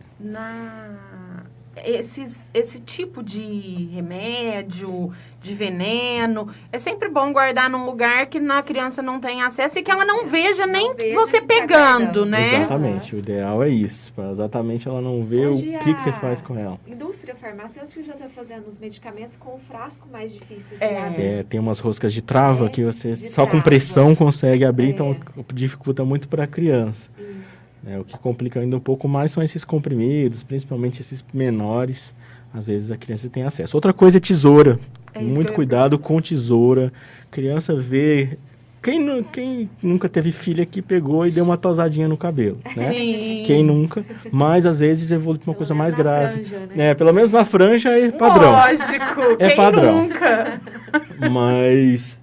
Esse tipo de remédio, de veneno, é sempre bom guardar num lugar que a criança não tem acesso e que ela não veja nem você pegando, né? Exatamente, o ideal é isso, para exatamente ela não ver o que você faz com ela. A indústria farmacêutica já está fazendo os medicamentos com o frasco mais difícil de abrir. Tem umas roscas de trava que você só com pressão consegue abrir, então dificulta muito para a criança. Isso. O que complica ainda um pouco mais são esses comprimidos, principalmente esses menores. Às vezes a criança tem acesso. Outra coisa é tesoura. Muito cuidado com tesoura. Criança vê... Quem nunca teve filha que pegou e deu uma tosadinha no cabelo, né? Sim. Quem nunca? Mas às vezes evolui para uma coisa mais grave. Franja, né? Pelo menos na franja é padrão. Lógico, quem padrão. Nunca? Mas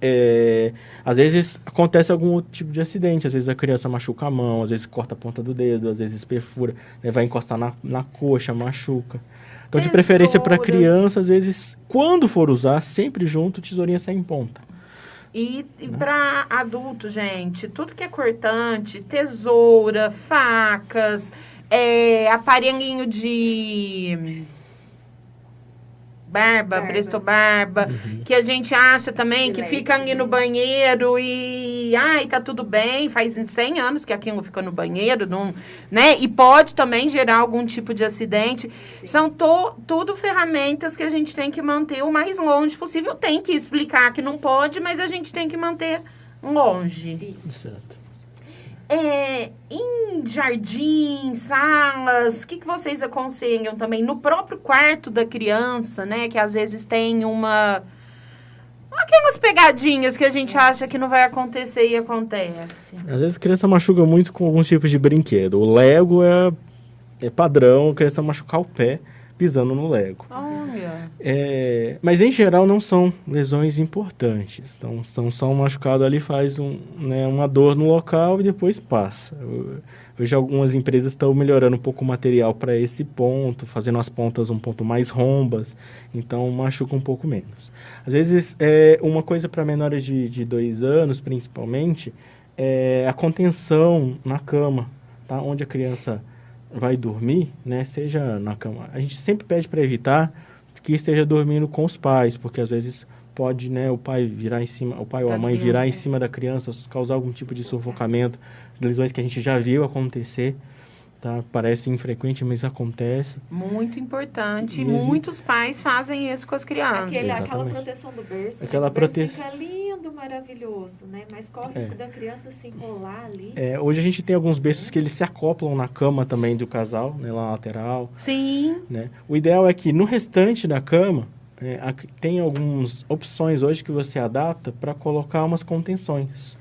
às vezes acontece algum outro tipo de acidente. Às vezes a criança machuca a mão, às vezes corta a ponta do dedo, às vezes perfura, vai encostar na coxa, machuca. Então, de preferência para criança, às vezes, quando for usar, sempre junto, tesourinha sem ponta. E para adulto, gente, tudo que é cortante, tesoura, facas, aparelhinho de barba, Presto Barba, que a gente acha também que fica ali no banheiro e tá tudo bem, faz 100 anos que aquilo fica no banheiro, não, né? E pode também gerar algum tipo de acidente. Sim. São tudo ferramentas que a gente tem que manter o mais longe possível. Tem que explicar que não pode, mas a gente tem que manter longe. Isso. Certo. Em jardins, salas, o que vocês aconselham também? No próprio quarto da criança, né? Que às vezes tem aquelas pegadinhas que a gente acha que não vai acontecer e acontece. Às vezes a criança machuca muito com alguns tipos de brinquedo. O Lego é padrão, a criança machucar o pé pisando no Lego. Olha. Mas em geral não são lesões importantes. Então, são só um machucado ali, faz uma dor no local e depois passa. Hoje algumas empresas estão melhorando um pouco o material para esse ponto, fazendo as pontas um ponto mais rombas, então machuca um pouco menos. Às vezes, uma coisa para menores de 2 anos, principalmente, é a contenção na cama, tá? Onde a criança vai dormir, né? Seja na cama. A gente sempre pede para evitar que esteja dormindo com os pais, porque às vezes pode, né, o pai ou a mãe virar em cima da criança, causar algum tipo de sufocamento, lesões que a gente já viu acontecer, tá? Parece infrequente, mas acontece. Muito importante. Muitos pais fazem isso com as crianças. Aquela proteção do berço. Aquela proteção fica lindo, maravilhoso, né? Mas corre o risco da criança se enrolar ali. Hoje a gente tem alguns berços que eles se acoplam na cama também do casal, né, lá na lateral. Sim. Né? O ideal é que no restante da cama, tem algumas opções hoje que você adapta para colocar umas contenções,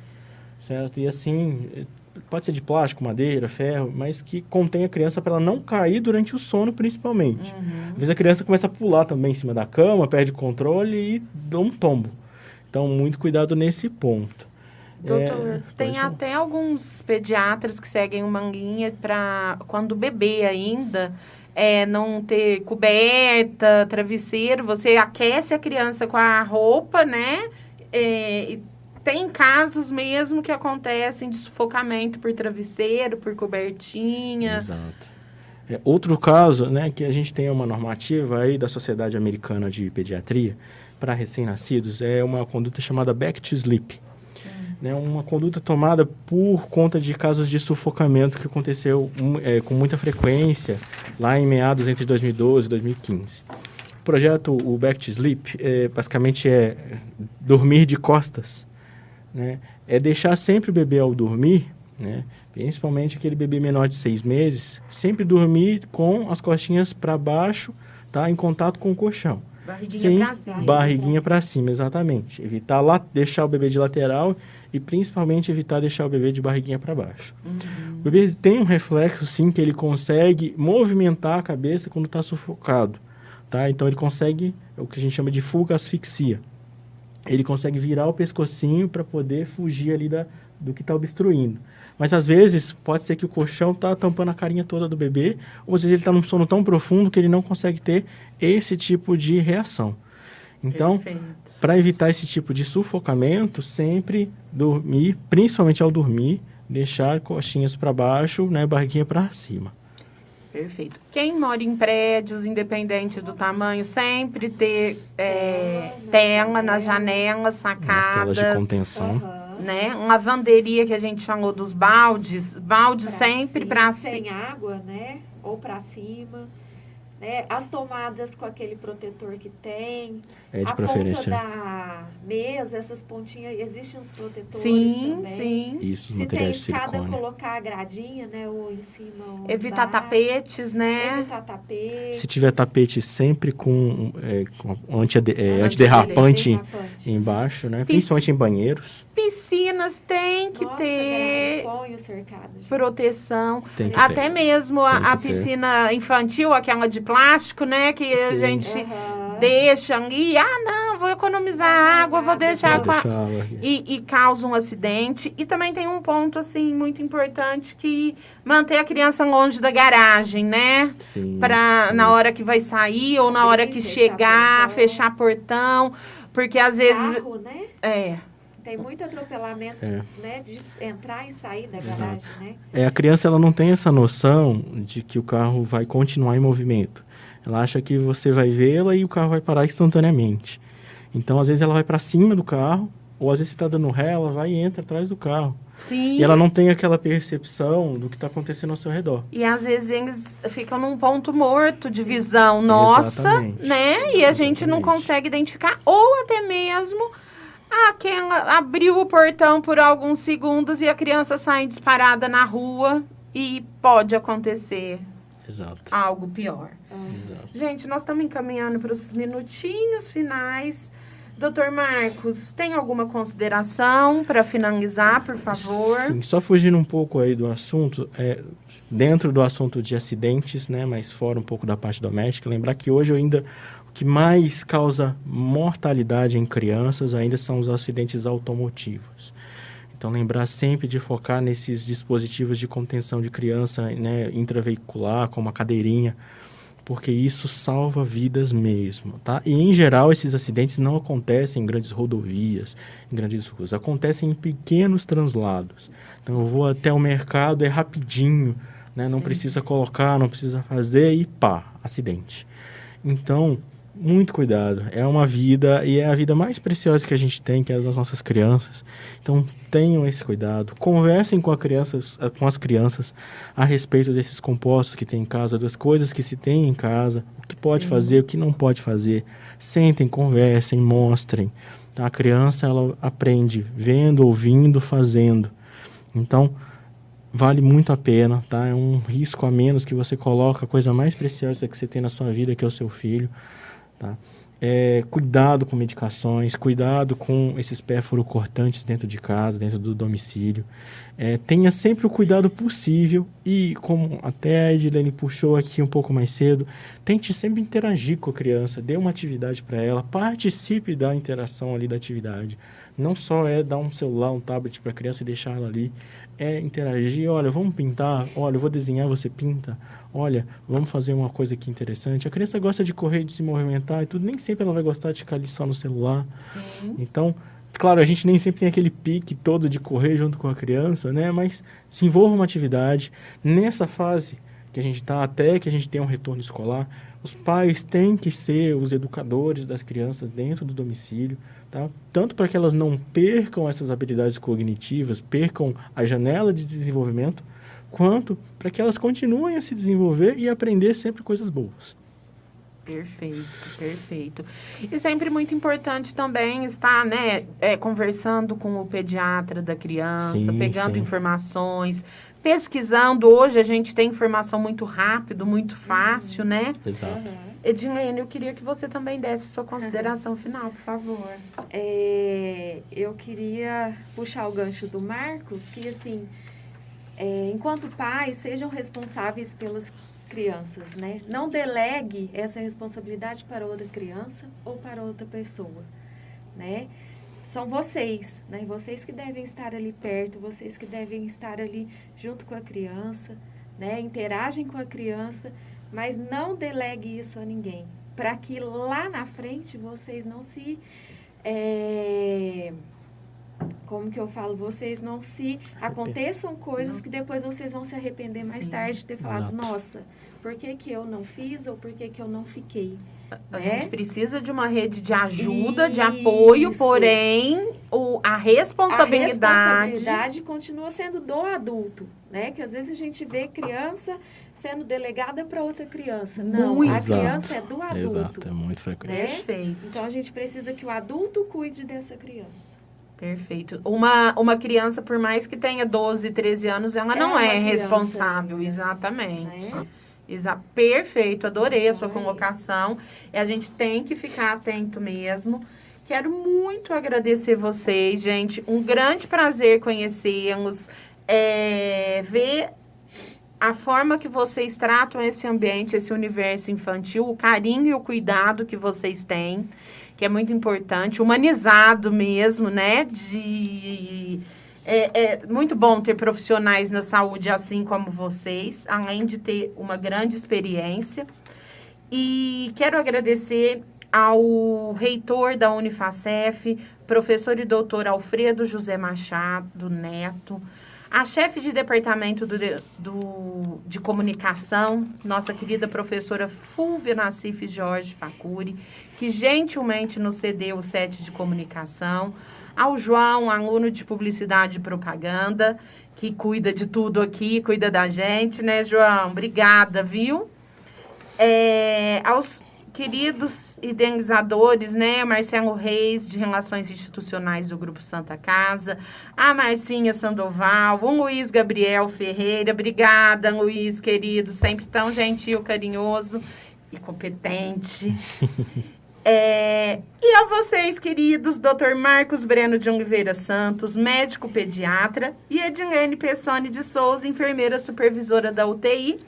certo? E assim, pode ser de plástico, madeira, ferro, mas que contém a criança para ela não cair durante o sono, principalmente. Às vezes a criança começa a pular também em cima da cama, perde o controle e dá um tombo. Então, muito cuidado nesse ponto. Doutor, tem até alguns pediatras que seguem uma linha para quando o bebê ainda não ter coberta, travesseiro, você aquece a criança com a roupa, né? Tem casos mesmo que acontecem de sufocamento por travesseiro, por cobertinha. Exato. Outro caso, né, que a gente tem uma normativa aí da Sociedade Americana de Pediatria para recém-nascidos, é uma conduta chamada back to sleep. Né, uma conduta tomada por conta de casos de sufocamento que aconteceu com muita frequência lá em meados entre 2012 e 2015. O projeto, o Back to Sleep, basicamente é dormir de costas, né? É deixar sempre o bebê ao dormir, né? Principalmente aquele bebê menor de 6 meses, sempre dormir com as costinhas para baixo, tá? Em contato com o colchão. Barriguinha para cima. Barriguinha para cima, exatamente. Evitar deixar o bebê de lateral e principalmente evitar deixar o bebê de barriguinha para baixo. O bebê tem um reflexo, sim, que ele consegue movimentar a cabeça quando está sufocado. Tá? Então, ele consegue o que a gente chama de fuga asfixia. Ele consegue virar o pescocinho para poder fugir ali do que está obstruindo. Mas, às vezes, pode ser que o colchão está tampando a carinha toda do bebê, ou às vezes ele está num sono tão profundo que ele não consegue ter esse tipo de reação. Então, para evitar esse tipo de sufocamento, sempre dormir, principalmente ao dormir, deixar coxinhas para baixo, né, barriguinha para cima. Perfeito. Quem mora em prédios, independente do tamanho, sempre ter tela nas janelas, sacadas. Nas telas de contenção. Né? Uma lavanderia que a gente chamou dos baldes. Balde sempre para cima. Sem água, né? Ou para cima. Né? As tomadas com aquele protetor que tem. De preferência. A ponta da mesa, essas pontinhas, existem uns protetores também. Sim. Isso, se materiais tem de silicone. escada, colocar a gradinha, né? Ou em cima ou evitar embaixo. tapetes, né? Evitar tapetes. Se tiver tapete, sempre com antiderrapante embaixo, né? Principalmente em banheiros. Piscinas tem que ter proteção. Até mesmo a piscina infantil, aquela de plástico, né? Que a gente deixa ali. Não, vou economizar água, vou deixar e causa um acidente. E também tem um ponto, assim, muito importante, que manter a criança longe da garagem, né? Na hora que vai sair ou na hora que chegar, fechar portão. Porque às vezes... Carro, né? Tem muito atropelamento, né, de entrar e sair da garagem, né? A criança ela não tem essa noção de que o carro vai continuar em movimento. Ela acha que você vai vê-la e o carro vai parar instantaneamente. Então, às vezes, ela vai para cima do carro, ou às vezes você está dando ré, ela vai e entra atrás do carro. Sim. E ela não tem aquela percepção do que está acontecendo ao seu redor. E às vezes eles ficam num ponto morto de visão nossa, Exatamente. né? E a gente não consegue identificar, ou até mesmo quem abriu o portão por alguns segundos e a criança sai disparada na rua e pode acontecer algo pior. Exato. Gente, nós estamos encaminhando para os minutinhos finais. Doutor Marcos, tem alguma consideração para finalizar, por favor? Sim, só fugindo um pouco aí do assunto, dentro do assunto de acidentes, né, mas fora um pouco da parte doméstica, lembrar que hoje ainda o que mais causa mortalidade em crianças ainda são os acidentes automotivos. Então, lembrar sempre de focar nesses dispositivos de contenção de criança, né, intraveicular, como a cadeirinha, porque isso salva vidas mesmo, tá? E, em geral, esses acidentes não acontecem em grandes rodovias, em grandes ruas. Acontecem em pequenos translados. Então, eu vou até o mercado, é rapidinho, né? Não precisa colocar, não precisa fazer e pá, acidente. Então, muito cuidado. É uma vida, e é a vida mais preciosa que a gente tem, que é a das nossas crianças. Então, tenham esse cuidado. Conversem com as crianças a respeito desses compostos que tem em casa, das coisas que se tem em casa, o que pode fazer, o que não pode fazer. Sentem, conversem, mostrem. A criança, ela aprende vendo, ouvindo, fazendo. Então, vale muito a pena, tá? É um risco a menos que você coloca, a coisa mais preciosa que você tem na sua vida, que é o seu filho. Tá? Cuidado com medicações, cuidado com esses pérfuro-cortantes dentro de casa, dentro do domicílio. Tenha sempre o cuidado possível e, como até a Edilene puxou aqui um pouco mais cedo, tente sempre interagir com a criança, dê uma atividade para ela, participe da interação ali da atividade. Não só dar um celular, um tablet para a criança e deixar ela ali, interagir, olha, vamos pintar, olha, eu vou desenhar, você pinta, olha, vamos fazer uma coisa aqui interessante. A criança gosta de correr, de se movimentar e tudo, nem sempre ela vai gostar de ficar ali só no celular. Sim. Então, claro, a gente nem sempre tem aquele pique todo de correr junto com a criança, né? Mas se envolva uma atividade. Nessa fase que a gente está, até que a gente tenha um retorno escolar, os pais têm que ser os educadores das crianças dentro do domicílio, tá? Tanto para que elas não percam essas habilidades cognitivas, percam a janela de desenvolvimento, quanto para que elas continuem a se desenvolver e aprender sempre coisas boas. Perfeito, perfeito. E sempre muito importante também estar, né, conversando com o pediatra da criança, pegando informações, pesquisando. Hoje a gente tem informação muito rápido, muito fácil, né? Exato. Edilene, eu queria que você também desse sua consideração final, por favor. Eu queria puxar o gancho do Marcos, que assim, enquanto pais, sejam responsáveis pelas crianças, né? Não delegue essa responsabilidade para outra criança ou para outra pessoa, né? São vocês, né? Vocês que devem estar ali perto, vocês que devem estar ali junto com a criança, né? Interagem com a criança, mas não delegue isso a ninguém, para que lá na frente vocês não se... como que eu falo? Vocês não se... Aconteçam coisas que depois vocês vão se arrepender mais tarde de ter falado, nossa, por que que eu não fiz ou por que que eu não fiquei? A gente precisa de uma rede de ajuda, de apoio, porém a responsabilidade continua sendo do adulto, né? Que às vezes a gente vê criança sendo delegada para outra criança. Não, a criança é do adulto. Exato, é muito frequente. Né? Perfeito. Então a gente precisa que o adulto cuide dessa criança. Perfeito. Uma criança, por mais que tenha 12, 13 anos, ela não é responsável. Exatamente. Né? Perfeito, adorei a sua colocação. E a gente tem que ficar atento mesmo. Quero muito agradecer vocês, gente. Um grande prazer conhecê-los. Ver a forma que vocês tratam esse ambiente, esse universo infantil, o carinho e o cuidado que vocês têm, que é muito importante, humanizado mesmo, né? É muito bom ter profissionais na saúde assim como vocês, além de ter uma grande experiência. E quero agradecer ao reitor da Unifacef, professor e doutor Alfredo José Machado Neto, a chefe de departamento de comunicação, nossa querida professora Fúvia Nassif Jorge Facuri, que gentilmente nos cedeu o set de comunicação, ao João, aluno de publicidade e propaganda, que cuida de tudo aqui, cuida da gente, né, João? Obrigada, viu? Aos queridos idealizadores, né, Marcelo Reis, de Relações Institucionais do Grupo Santa Casa, a Marcinha Sandoval, o Luiz Gabriel Ferreira, obrigada, Luiz, querido, sempre tão gentil, carinhoso e competente. E a vocês, queridos, Dr. Marcos Breno de Oliveira Santos, médico pediatra, e Edilene Pessoni de Souza, enfermeira supervisora da UTI,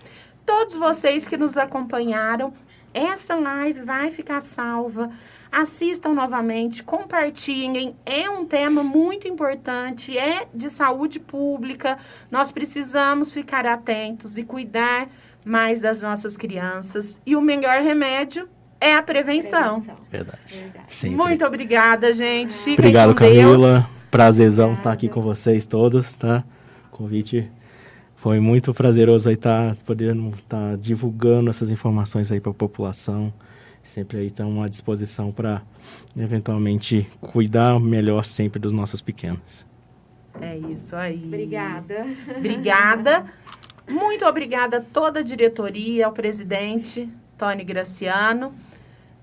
todos vocês que nos acompanharam. Essa live vai ficar salva. Assistam novamente, compartilhem. É um tema muito importante, é de saúde pública. Nós precisamos ficar atentos e cuidar mais das nossas crianças. E o melhor remédio é a prevenção. Verdade. Sempre. Muito obrigada, gente. Fiquem Obrigado, com Deus. Camila. Prazerzão estar aqui com vocês todos, tá? Convite foi muito prazeroso aí podendo estar divulgando essas informações aí para a população. Sempre aí estamos à disposição para, eventualmente, cuidar melhor sempre dos nossos pequenos. É isso aí. Obrigada. Obrigada. Muito obrigada a toda a diretoria, ao presidente Tony Graciano,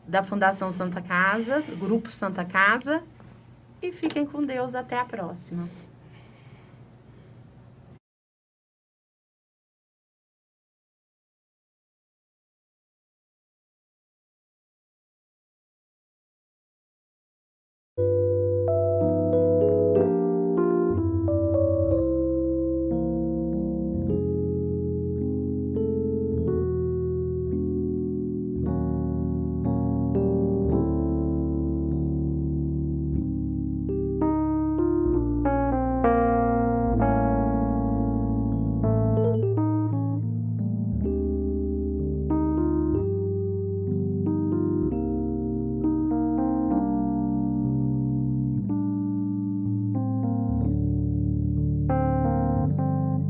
da Fundação Santa Casa, Grupo Santa Casa. E fiquem com Deus. Até a próxima.